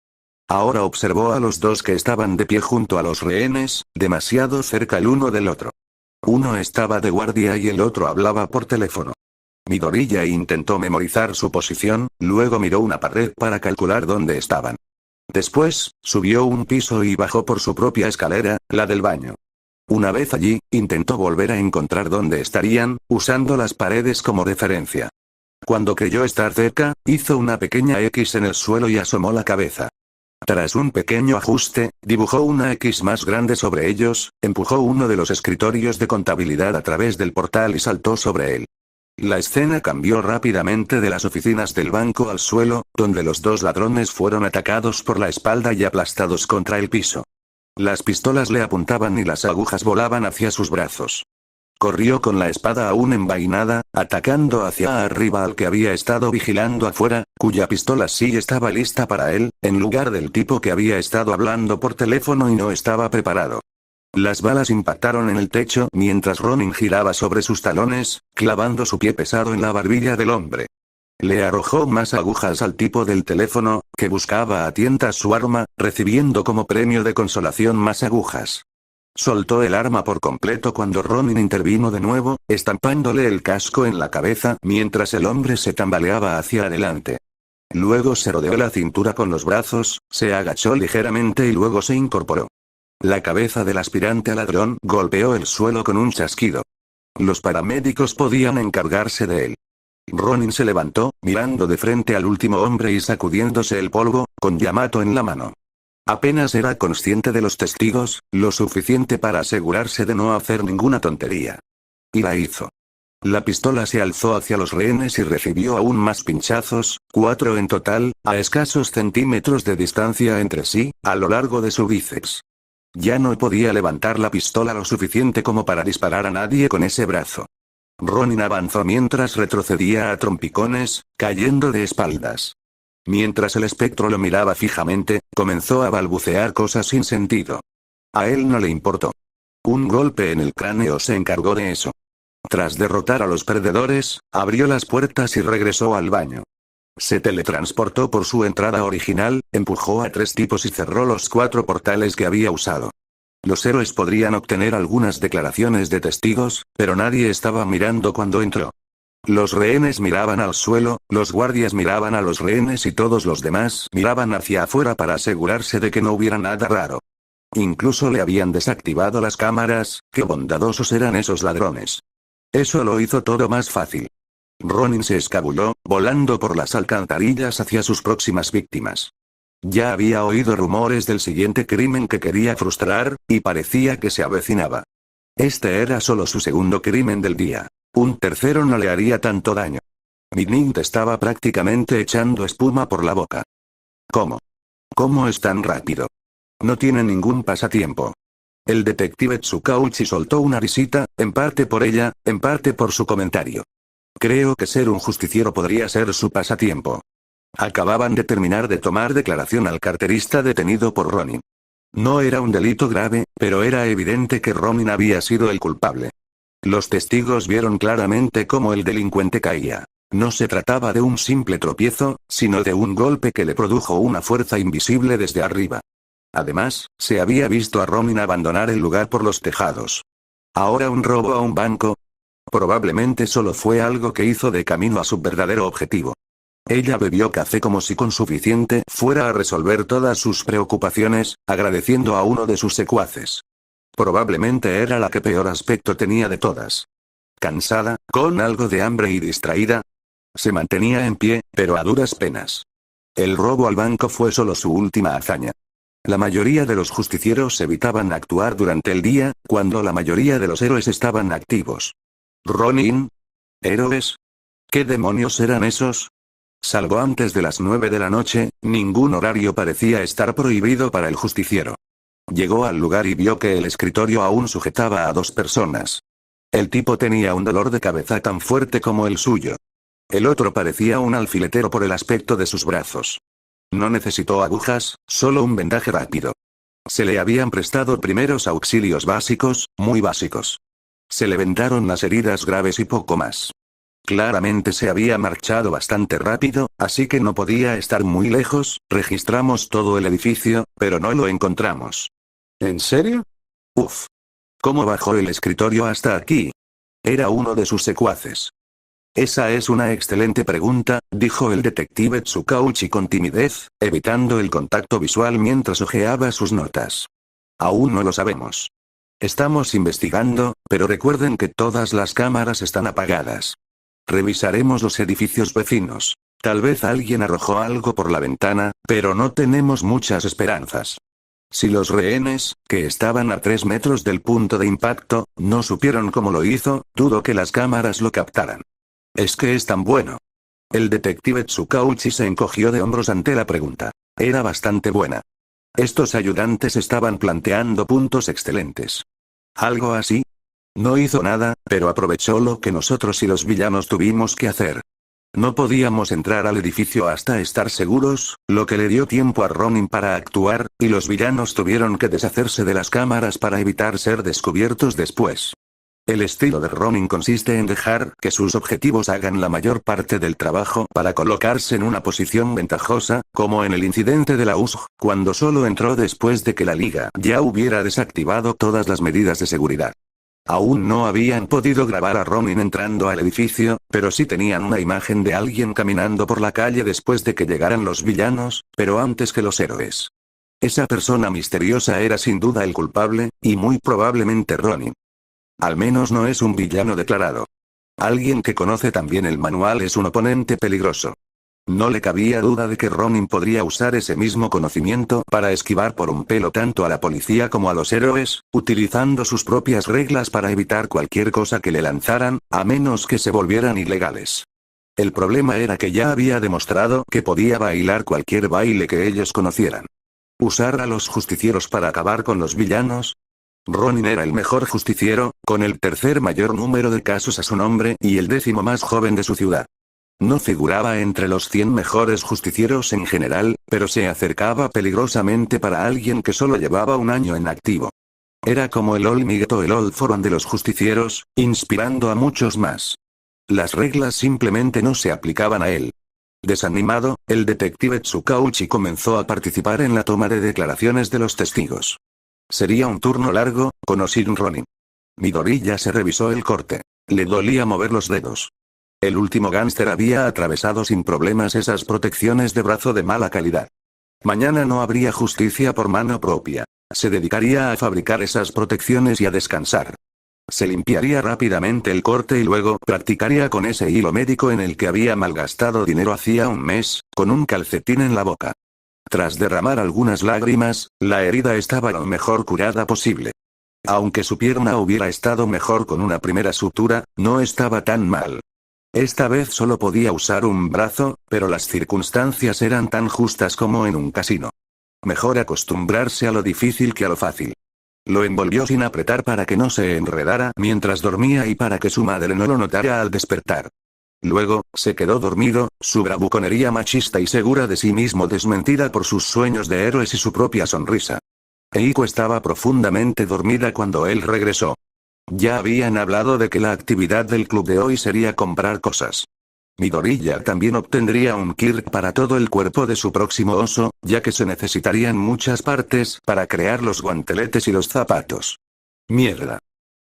Ahora observó a los dos que estaban de pie junto a los rehenes, demasiado cerca el uno del otro. Uno estaba de guardia y el otro hablaba por teléfono. Midoriya intentó memorizar su posición, luego miró una pared para calcular dónde estaban. Después, subió un piso y bajó por su propia escalera, la del baño. Una vez allí, intentó volver a encontrar dónde estarían, usando las paredes como referencia. Cuando creyó estar cerca, hizo una pequeña X en el suelo y asomó la cabeza. Tras un pequeño ajuste, dibujó una X más grande sobre ellos, empujó uno de los escritorios de contabilidad a través del portal y saltó sobre él. La escena cambió rápidamente de las oficinas del banco al suelo, donde los dos ladrones fueron atacados por la espalda y aplastados contra el piso. Las pistolas le apuntaban y las agujas volaban hacia sus brazos. Corrió con la espada aún envainada, atacando hacia arriba al que había estado vigilando afuera, cuya pistola sí estaba lista para él, en lugar del tipo que había estado hablando por teléfono y no estaba preparado. Las balas impactaron en el techo mientras Ronin giraba sobre sus talones, clavando su pie pesado en la barbilla del hombre. Le arrojó más agujas al tipo del teléfono, que buscaba a tientas su arma, recibiendo como premio de consolación más agujas. Soltó el arma por completo cuando Ronin intervino de nuevo, estampándole el casco en la cabeza mientras el hombre se tambaleaba hacia adelante. Luego se rodeó la cintura con los brazos, se agachó ligeramente y luego se incorporó. La cabeza del aspirante a ladrón golpeó el suelo con un chasquido. Los paramédicos podían encargarse de él. Ronin se levantó, mirando de frente al último hombre y sacudiéndose el polvo, con Yamato en la mano. Apenas era consciente de los testigos, lo suficiente para asegurarse de no hacer ninguna tontería. Y la hizo. La pistola se alzó hacia los rehenes y recibió aún más pinchazos, 4 en total, a escasos centímetros de distancia entre sí, a lo largo de su bíceps. Ya no podía levantar la pistola lo suficiente como para disparar a nadie con ese brazo. Ronin avanzó mientras retrocedía a trompicones, cayendo de espaldas. Mientras el espectro lo miraba fijamente, comenzó a balbucear cosas sin sentido. A él no le importó. Un golpe en el cráneo se encargó de eso. Tras derrotar a los perdedores, abrió las puertas y regresó al baño. Se teletransportó por su entrada original, empujó a 3 tipos y cerró los 4 portales que había usado. Los héroes podrían obtener algunas declaraciones de testigos, pero nadie estaba mirando cuando entró. Los rehenes miraban al suelo, los guardias miraban a los rehenes y todos los demás miraban hacia afuera para asegurarse de que no hubiera nada raro. Incluso le habían desactivado las cámaras, qué bondadosos eran esos ladrones. Eso lo hizo todo más fácil. Ronin se escabulló, volando por las alcantarillas hacia sus próximas víctimas. Ya había oído rumores del siguiente crimen que quería frustrar, y parecía que se avecinaba. Este era solo su segundo crimen del día. Un tercero no le haría tanto daño. Midnight estaba prácticamente echando espuma por la boca. ¿Cómo? ¿Cómo es tan rápido? No tiene ningún pasatiempo. El detective Tsukauchi soltó una risita, en parte por ella, en parte por su comentario. Creo que ser un justiciero podría ser su pasatiempo. Acababan de terminar de tomar declaración al carterista detenido por Ronin. No era un delito grave, pero era evidente que Ronin había sido el culpable. Los testigos vieron claramente cómo el delincuente caía. No se trataba de un simple tropiezo, sino de un golpe que le produjo una fuerza invisible desde arriba. Además, se había visto a Ronin abandonar el lugar por los tejados. ¿Ahora un robo a un banco? Probablemente solo fue algo que hizo de camino a su verdadero objetivo. Ella bebió café como si con suficiente fuera a resolver todas sus preocupaciones, agradeciendo a uno de sus secuaces. Probablemente era la que peor aspecto tenía de todas. Cansada, con algo de hambre y distraída. Se mantenía en pie, pero a duras penas. El robo al banco fue solo su última hazaña. La mayoría de los justicieros evitaban actuar durante el día, cuando la mayoría de los héroes estaban activos. ¿Ronin? ¿Héroes? ¿Qué demonios eran esos? Salvo antes de las 9 de la noche, ningún horario parecía estar prohibido para el justiciero. Llegó al lugar y vio que el escritorio aún sujetaba a 2 personas. El tipo tenía un dolor de cabeza tan fuerte como el suyo. El otro parecía un alfiletero por el aspecto de sus brazos. No necesitó agujas, solo un vendaje rápido. Se le habían prestado primeros auxilios básicos, muy básicos. Se le vendaron las heridas graves y poco más. Claramente se había marchado bastante rápido, así que no podía estar muy lejos. Registramos todo el edificio, pero no lo encontramos. ¿En serio? Uf. ¿Cómo bajó el escritorio hasta aquí? Era uno de sus secuaces. Esa es una excelente pregunta, dijo el detective Tsukauchi con timidez, evitando el contacto visual mientras hojeaba sus notas. Aún no lo sabemos. Estamos investigando, pero recuerden que todas las cámaras están apagadas. Revisaremos los edificios vecinos. Tal vez alguien arrojó algo por la ventana, pero no tenemos muchas esperanzas. Si los rehenes, que estaban a 3 metros del punto de impacto, no supieron cómo lo hizo, dudo que las cámaras lo captaran. Es que es tan bueno. El detective Tsukauchi se encogió de hombros ante la pregunta. Era bastante buena. Estos ayudantes estaban planteando puntos excelentes. ¿Algo así? No hizo nada, pero aprovechó lo que nosotros y los villanos tuvimos que hacer. No podíamos entrar al edificio hasta estar seguros, lo que le dio tiempo a Ronin para actuar, y los villanos tuvieron que deshacerse de las cámaras para evitar ser descubiertos después. El estilo de Ronin consiste en dejar que sus objetivos hagan la mayor parte del trabajo para colocarse en una posición ventajosa, como en el incidente de la USG, cuando solo entró después de que la Liga ya hubiera desactivado todas las medidas de seguridad. Aún no habían podido grabar a Ronin entrando al edificio, pero sí tenían una imagen de alguien caminando por la calle después de que llegaran los villanos, pero antes que los héroes. Esa persona misteriosa era sin duda el culpable, y muy probablemente Ronin. Al menos no es un villano declarado. Alguien que conoce también el manual es un oponente peligroso. No le cabía duda de que Ronin podría usar ese mismo conocimiento para esquivar por un pelo tanto a la policía como a los héroes, utilizando sus propias reglas para evitar cualquier cosa que le lanzaran, a menos que se volvieran ilegales. El problema era que ya había demostrado que podía bailar cualquier baile que ellos conocieran. ¿Usar a los justicieros para acabar con los villanos? Ronin era el mejor justiciero, con el tercer mayor número de casos a su nombre y el 10º más joven de su ciudad. No figuraba entre los 100 mejores justicieros en general, pero se acercaba peligrosamente para alguien que solo llevaba un año en activo. Era como el All Might o el All For One de los justicieros, inspirando a muchos más. Las reglas simplemente no se aplicaban a él. Desanimado, el detective Tsukauchi comenzó a participar en la toma de declaraciones de los testigos. Sería un turno largo, con o sin Ronin. Midori ya se revisó el corte. Le dolía mover los dedos. El último gángster había atravesado sin problemas esas protecciones de brazo de mala calidad. Mañana no habría justicia por mano propia. Se dedicaría a fabricar esas protecciones y a descansar. Se limpiaría rápidamente el corte y luego practicaría con ese hilo médico en el que había malgastado dinero hacía un mes, con un calcetín en la boca. Tras derramar algunas lágrimas, la herida estaba lo mejor curada posible. Aunque su pierna hubiera estado mejor con una primera sutura, no estaba tan mal. Esta vez solo podía usar un brazo, pero las circunstancias eran tan justas como en un casino. Mejor acostumbrarse a lo difícil que a lo fácil. Lo envolvió sin apretar para que no se enredara mientras dormía y para que su madre no lo notara al despertar. Luego, se quedó dormido, su bravuconería machista y segura de sí mismo desmentida por sus sueños de héroes y su propia sonrisa. Eiko estaba profundamente dormida cuando él regresó. Ya habían hablado de que la actividad del club de hoy sería comprar cosas. Midori ya también obtendría un Kirk para todo el cuerpo de su próximo oso, ya que se necesitarían muchas partes para crear los guanteletes y los zapatos. Mierda.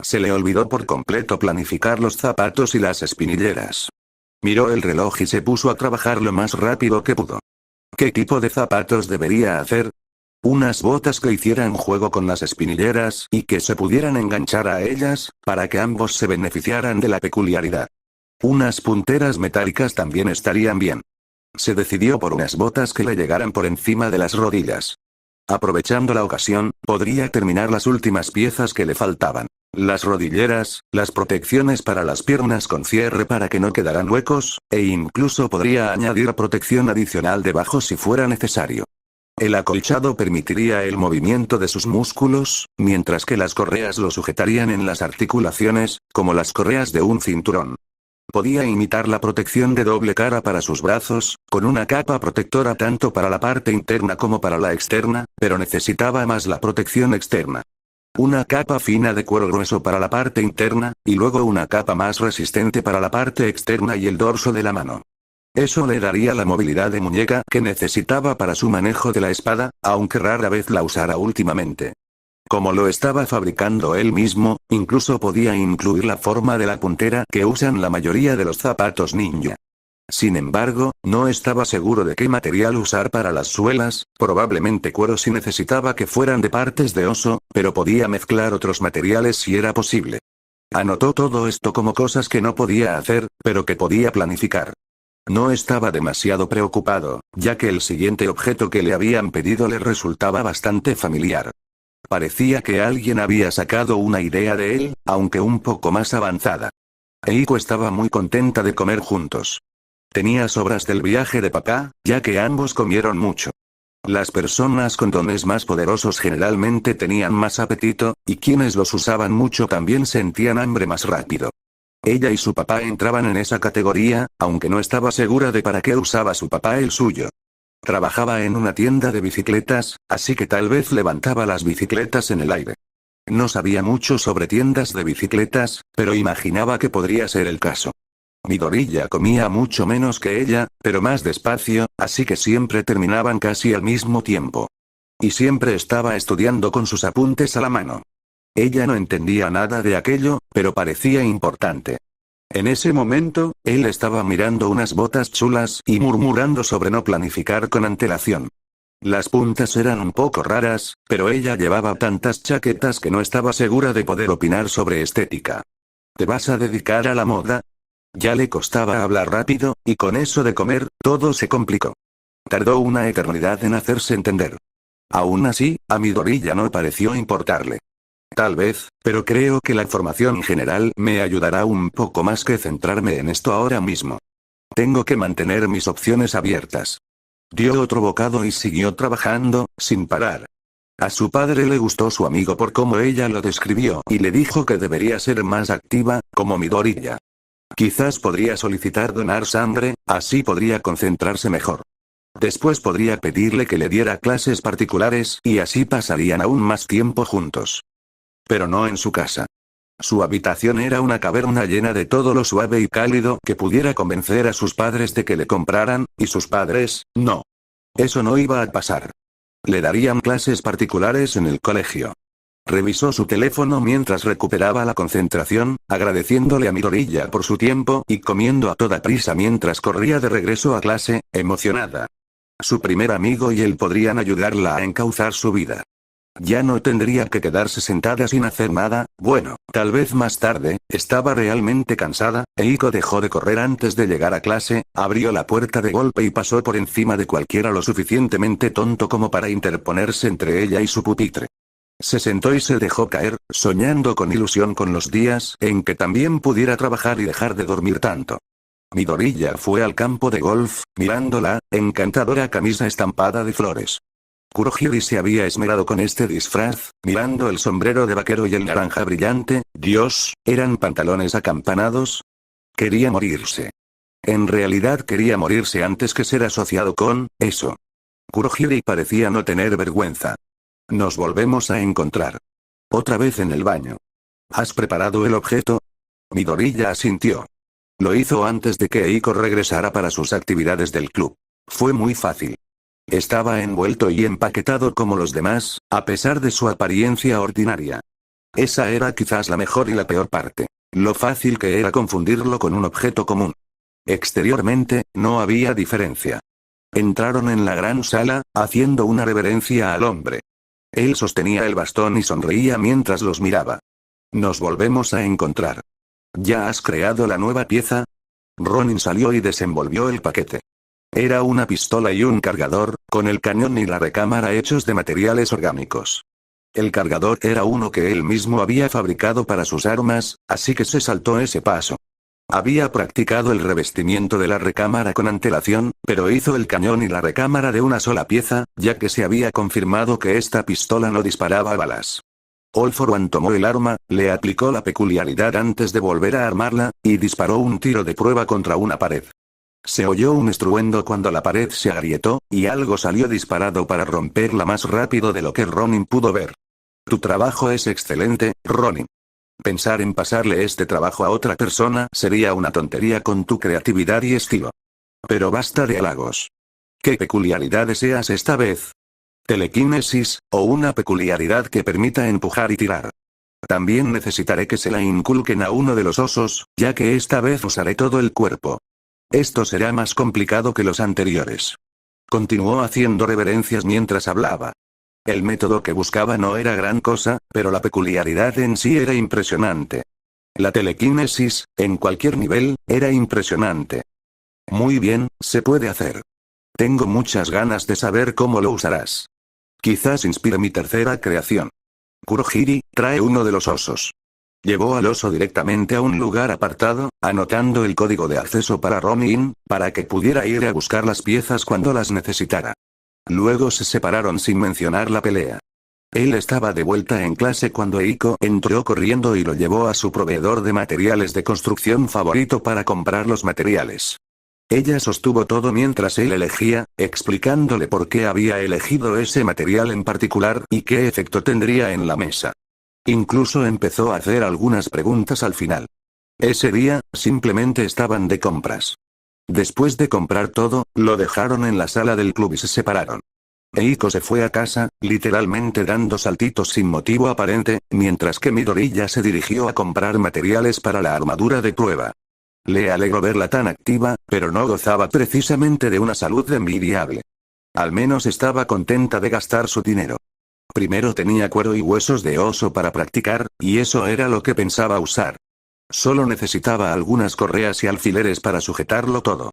Se le olvidó por completo planificar los zapatos y las espinilleras. Miró el reloj y se puso a trabajar lo más rápido que pudo. ¿Qué tipo de zapatos debería hacer? Unas botas que hicieran juego con las espinilleras y que se pudieran enganchar a ellas, para que ambos se beneficiaran de la peculiaridad. Unas punteras metálicas también estarían bien. Se decidió por unas botas que le llegaran por encima de las rodillas. Aprovechando la ocasión, podría terminar las últimas piezas que le faltaban. Las rodilleras, las protecciones para las piernas con cierre para que no quedaran huecos, e incluso podría añadir protección adicional debajo si fuera necesario. El acolchado permitiría el movimiento de sus músculos, mientras que las correas lo sujetarían en las articulaciones, como las correas de un cinturón. Podía imitar la protección de doble cara para sus brazos, con una capa protectora tanto para la parte interna como para la externa, pero necesitaba más la protección externa. Una capa fina de cuero grueso para la parte interna, y luego una capa más resistente para la parte externa y el dorso de la mano. Eso le daría la movilidad de muñeca que necesitaba para su manejo de la espada, aunque rara vez la usara últimamente. Como lo estaba fabricando él mismo, incluso podía incluir la forma de la puntera que usan la mayoría de los zapatos ninja. Sin embargo, no estaba seguro de qué material usar para las suelas, probablemente cuero si necesitaba que fueran de partes de oso, pero podía mezclar otros materiales si era posible. Anotó todo esto como cosas que no podía hacer, pero que podía planificar. No estaba demasiado preocupado, ya que el siguiente objeto que le habían pedido le resultaba bastante familiar. Parecía que alguien había sacado una idea de él, aunque un poco más avanzada. Eiko estaba muy contenta de comer juntos. Tenía sobras del viaje de papá, ya que ambos comieron mucho. Las personas con dones más poderosos generalmente tenían más apetito, y quienes los usaban mucho también sentían hambre más rápido. Ella y su papá entraban en esa categoría, aunque no estaba segura de para qué usaba su papá el suyo. Trabajaba en una tienda de bicicletas, así que tal vez levantaba las bicicletas en el aire. No sabía mucho sobre tiendas de bicicletas, pero imaginaba que podría ser el caso. Midoriya comía mucho menos que ella, pero más despacio, así que siempre terminaban casi al mismo tiempo. Y siempre estaba estudiando con sus apuntes a la mano. Ella no entendía nada de aquello, pero parecía importante. En ese momento, él estaba mirando unas botas chulas y murmurando sobre no planificar con antelación. Las puntas eran un poco raras, pero ella llevaba tantas chaquetas que no estaba segura de poder opinar sobre estética. ¿Te vas a dedicar a la moda? Ya le costaba hablar rápido, y con eso de comer, todo se complicó. Tardó una eternidad en hacerse entender. Aún así, a Midoriya no pareció importarle. Tal vez, pero creo que la formación general me ayudará un poco más que centrarme en esto ahora mismo. Tengo que mantener mis opciones abiertas. Dio otro bocado y siguió trabajando, sin parar. A su padre le gustó su amigo por cómo ella lo describió y le dijo que debería ser más activa, como Midoriya. Quizás podría solicitar donar sangre, así podría concentrarse mejor. Después podría pedirle que le diera clases particulares y así pasarían aún más tiempo juntos. Pero no en su casa. Su habitación era una caverna llena de todo lo suave y cálido que pudiera convencer a sus padres de que le compraran, y sus padres, no. Eso no iba a pasar. Le darían clases particulares en el colegio. Revisó su teléfono mientras recuperaba la concentración, agradeciéndole a Midoriya por su tiempo y comiendo a toda prisa mientras corría de regreso a clase, emocionada. Su primer amigo y él podrían ayudarla a encauzar su vida. Ya no tendría que quedarse sentada sin hacer nada, bueno, tal vez más tarde. Estaba realmente cansada. Eiko dejó de correr antes de llegar a clase, abrió la puerta de golpe y pasó por encima de cualquiera lo suficientemente tonto como para interponerse entre ella y su pupitre. Se sentó y se dejó caer, soñando con ilusión con los días en que también pudiera trabajar y dejar de dormir tanto. Midoriya fue al campo de golf, mirando la encantadora camisa estampada de flores. Kurohiri se había esmerado con este disfraz, mirando el sombrero de vaquero y el naranja brillante. Dios, ¿eran pantalones acampanados? Quería morirse. En realidad quería morirse antes que ser asociado con eso. Kurohiri parecía no tener vergüenza. Nos volvemos a encontrar. Otra vez en el baño. ¿Has preparado el objeto? Midoriya asintió. Lo hizo antes de que Eiko regresara para sus actividades del club. Fue muy fácil. Estaba envuelto y empaquetado como los demás, a pesar de su apariencia ordinaria. Esa era quizás la mejor y la peor parte. Lo fácil que era confundirlo con un objeto común. Exteriormente, no había diferencia. Entraron en la gran sala, haciendo una reverencia al hombre. Él sostenía el bastón y sonreía mientras los miraba. Nos volvemos a encontrar. ¿Ya has creado la nueva pieza? Ronin salió y desenvolvió el paquete. Era una pistola y un cargador, con el cañón y la recámara hechos de materiales orgánicos. El cargador era uno que él mismo había fabricado para sus armas, así que se saltó ese paso. Había practicado el revestimiento de la recámara con antelación, pero hizo el cañón y la recámara de una sola pieza, ya que se había confirmado que esta pistola no disparaba balas. All for One tomó el arma, le aplicó la peculiaridad antes de volver a armarla, y disparó un tiro de prueba contra una pared. Se oyó un estruendo cuando la pared se agrietó, y algo salió disparado para romperla más rápido de lo que Ronin pudo ver. Tu trabajo es excelente, Ronin. Pensar en pasarle este trabajo a otra persona sería una tontería con tu creatividad y estilo. Pero basta de halagos. ¿Qué peculiaridad deseas esta vez? Telequinesis, o una peculiaridad que permita empujar y tirar. También necesitaré que se la inculquen a uno de los osos, ya que esta vez usaré todo el cuerpo. Esto será más complicado que los anteriores. Continuó haciendo reverencias mientras hablaba. El método que buscaba no era gran cosa, pero la peculiaridad en sí era impresionante. La telequinesis, en cualquier nivel, era impresionante. Muy bien, se puede hacer. Tengo muchas ganas de saber cómo lo usarás. Quizás inspire mi tercera creación. Kurohiri, trae uno de los osos. Llevó al oso directamente a un lugar apartado, anotando el código de acceso para Ronin, para que pudiera ir a buscar las piezas cuando las necesitara. Luego se separaron sin mencionar la pelea. Él estaba de vuelta en clase cuando Eiko entró corriendo y lo llevó a su proveedor de materiales de construcción favorito para comprar los materiales. Ella sostuvo todo mientras él elegía, explicándole por qué había elegido ese material en particular y qué efecto tendría en la mesa. Incluso empezó a hacer algunas preguntas al final. Ese día, simplemente estaban de compras. Después de comprar todo, lo dejaron en la sala del club y se separaron. Eiko se fue a casa, literalmente dando saltitos sin motivo aparente, mientras que Midoriya se dirigió a comprar materiales para la armadura de prueba. Le alegró verla tan activa, pero no gozaba precisamente de una salud envidiable. Al menos estaba contenta de gastar su dinero. Primero tenía cuero y huesos de oso para practicar, y eso era lo que pensaba usar. Solo necesitaba algunas correas y alfileres para sujetarlo todo.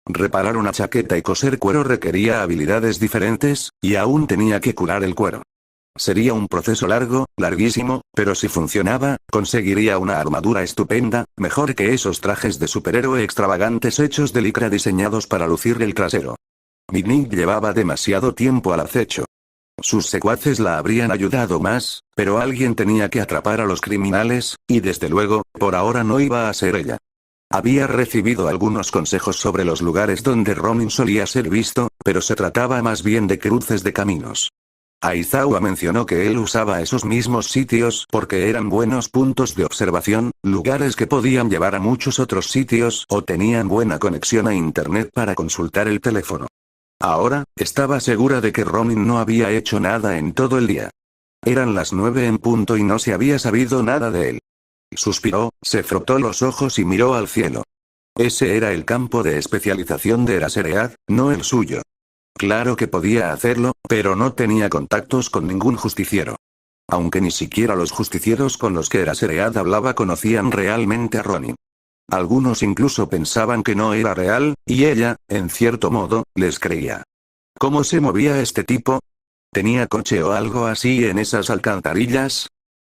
Reparar una chaqueta y coser cuero requería habilidades diferentes, y aún tenía que curar el cuero. Sería un proceso largo, larguísimo, pero si funcionaba, conseguiría una armadura estupenda, mejor que esos trajes de superhéroe extravagantes hechos de licra diseñados para lucir el trasero. Midnight llevaba demasiado tiempo al acecho. Sus secuaces la habrían ayudado más, pero alguien tenía que atrapar a los criminales, y desde luego, por ahora no iba a ser ella. Había recibido algunos consejos sobre los lugares donde Ronin solía ser visto, pero se trataba más bien de cruces de caminos. Aizawa mencionó que él usaba esos mismos sitios porque eran buenos puntos de observación, lugares que podían llevar a muchos otros sitios o tenían buena conexión a internet para consultar el teléfono. Ahora, estaba segura de que Ronin no había hecho nada en todo el día. Eran las 9 en punto y no se había sabido nada de él. Suspiró, se frotó los ojos y miró al cielo. Ese era el campo de especialización de Eraserhead, no el suyo. Claro que podía hacerlo, pero no tenía contactos con ningún justiciero. Aunque ni siquiera los justicieros con los que Eraserhead hablaba conocían realmente a Ronin. Algunos incluso pensaban que no era real, y ella, en cierto modo, les creía. ¿Cómo se movía este tipo? ¿Tenía coche o algo así en esas alcantarillas?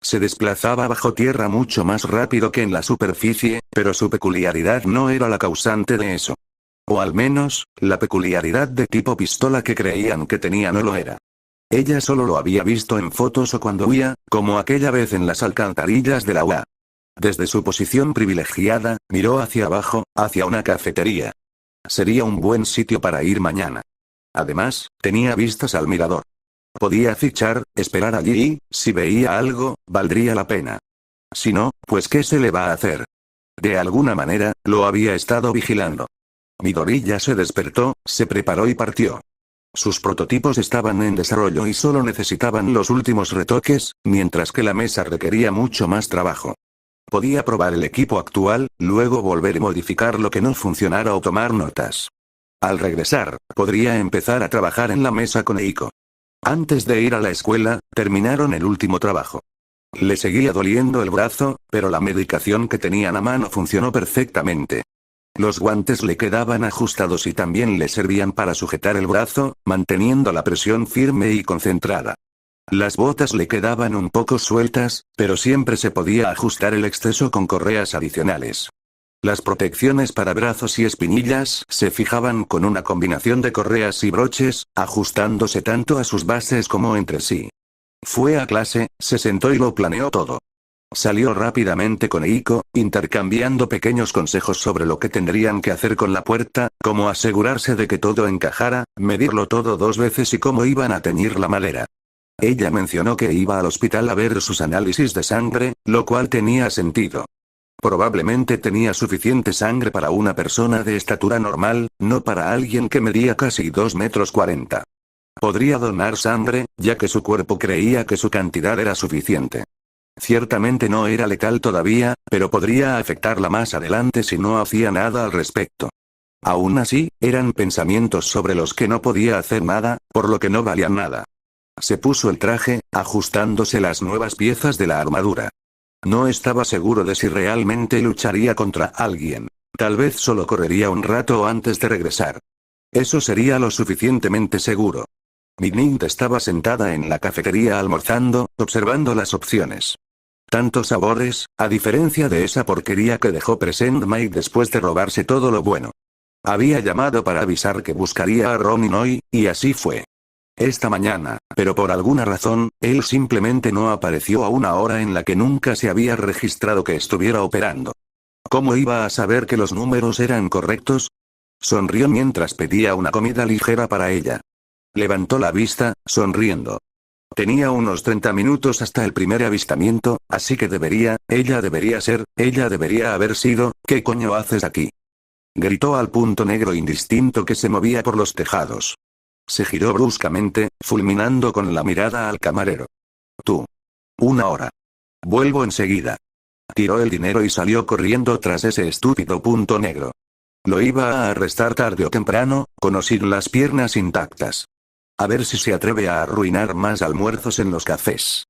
Se desplazaba bajo tierra mucho más rápido que en la superficie, pero su peculiaridad no era la causante de eso. O al menos, la peculiaridad de tipo pistola que creían que tenía no lo era. Ella solo lo había visto en fotos o cuando huía, como aquella vez en las alcantarillas de la UA. Desde su posición privilegiada, miró hacia abajo, hacia una cafetería. Sería un buen sitio para ir mañana. Además, tenía vistas al mirador. Podía fichar, esperar allí y, si veía algo, valdría la pena. Si no, pues ¿qué se le va a hacer? De alguna manera, lo había estado vigilando. Midoriya se despertó, se preparó y partió. Sus prototipos estaban en desarrollo y solo necesitaban los últimos retoques, mientras que la mesa requería mucho más trabajo. Podía probar el equipo actual, luego volver y modificar lo que no funcionara o tomar notas. Al regresar, podría empezar a trabajar en la mesa con Eiko. Antes de ir a la escuela, terminaron el último trabajo. Le seguía doliendo el brazo, pero la medicación que tenían a mano funcionó perfectamente. Los guantes le quedaban ajustados y también le servían para sujetar el brazo, manteniendo la presión firme y concentrada. Las botas le quedaban un poco sueltas, pero siempre se podía ajustar el exceso con correas adicionales. Las protecciones para brazos y espinillas se fijaban con una combinación de correas y broches, ajustándose tanto a sus bases como entre sí. Fue a clase, se sentó y lo planeó todo. Salió rápidamente con Eiko, intercambiando pequeños consejos sobre lo que tendrían que hacer con la puerta, cómo asegurarse de que todo encajara, medirlo todo 2 veces y cómo iban a teñir la madera. Ella mencionó que iba al hospital a ver sus análisis de sangre, lo cual tenía sentido. Probablemente tenía suficiente sangre para una persona de estatura normal, no para alguien que medía casi 2,40 metros. Podría donar sangre, ya que su cuerpo creía que su cantidad era suficiente. Ciertamente no era letal todavía, pero podría afectarla más adelante si no hacía nada al respecto. Aún así, eran pensamientos sobre los que no podía hacer nada, por lo que no valían nada. Se puso el traje, ajustándose las nuevas piezas de la armadura. No estaba seguro de si realmente lucharía contra alguien. Tal vez solo correría un rato antes de regresar. Eso sería lo suficientemente seguro. Minint estaba sentada en la cafetería almorzando, observando las opciones. Tantos sabores, a diferencia de esa porquería que dejó Present Mike después de robarse todo lo bueno. Había llamado para avisar que buscaría a Ronin hoy, y así fue. Esta mañana, pero por alguna razón, él simplemente no apareció a una hora en la que nunca se había registrado que estuviera operando. ¿Cómo iba a saber que los números eran correctos? Sonrió mientras pedía una comida ligera para ella. Levantó la vista, sonriendo. Tenía unos 30 minutos hasta el primer avistamiento, así que ella debería haber sido, ¿qué coño haces aquí? Gritó al punto negro indistinto que se movía por los tejados. Se giró bruscamente, fulminando con la mirada al camarero. Tú. 1 hora. Vuelvo enseguida. Tiró el dinero y salió corriendo tras ese estúpido punto negro. Lo iba a arrestar tarde o temprano, con o sin las piernas intactas. A ver si se atreve a arruinar más almuerzos en los cafés.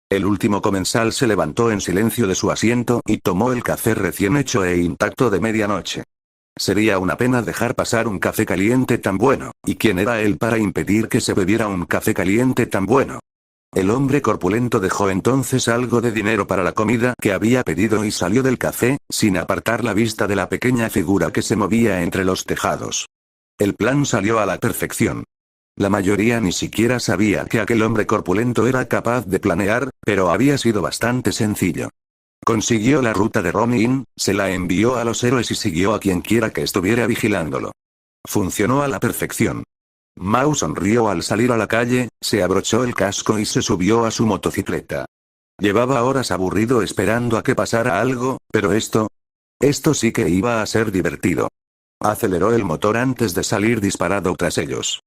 El último comensal se levantó en silencio de su asiento y tomó el café recién hecho e intacto de medianoche. Sería una pena dejar pasar un café caliente tan bueno, ¿y quién era él para impedir que se bebiera un café caliente tan bueno? El hombre corpulento dejó entonces algo de dinero para la comida que había pedido y salió del café, sin apartar la vista de la pequeña figura que se movía entre los tejados. El plan salió a la perfección. La mayoría ni siquiera sabía que aquel hombre corpulento era capaz de planear, pero había sido bastante sencillo. Consiguió la ruta de Ronin, se la envió a los héroes y siguió a quien quiera que estuviera vigilándolo. Funcionó a la perfección. Mao sonrió al salir a la calle, se abrochó el casco y se subió a su motocicleta. Llevaba horas aburrido esperando a que pasara algo, pero esto sí que iba a ser divertido. Aceleró el motor antes de salir disparado tras ellos.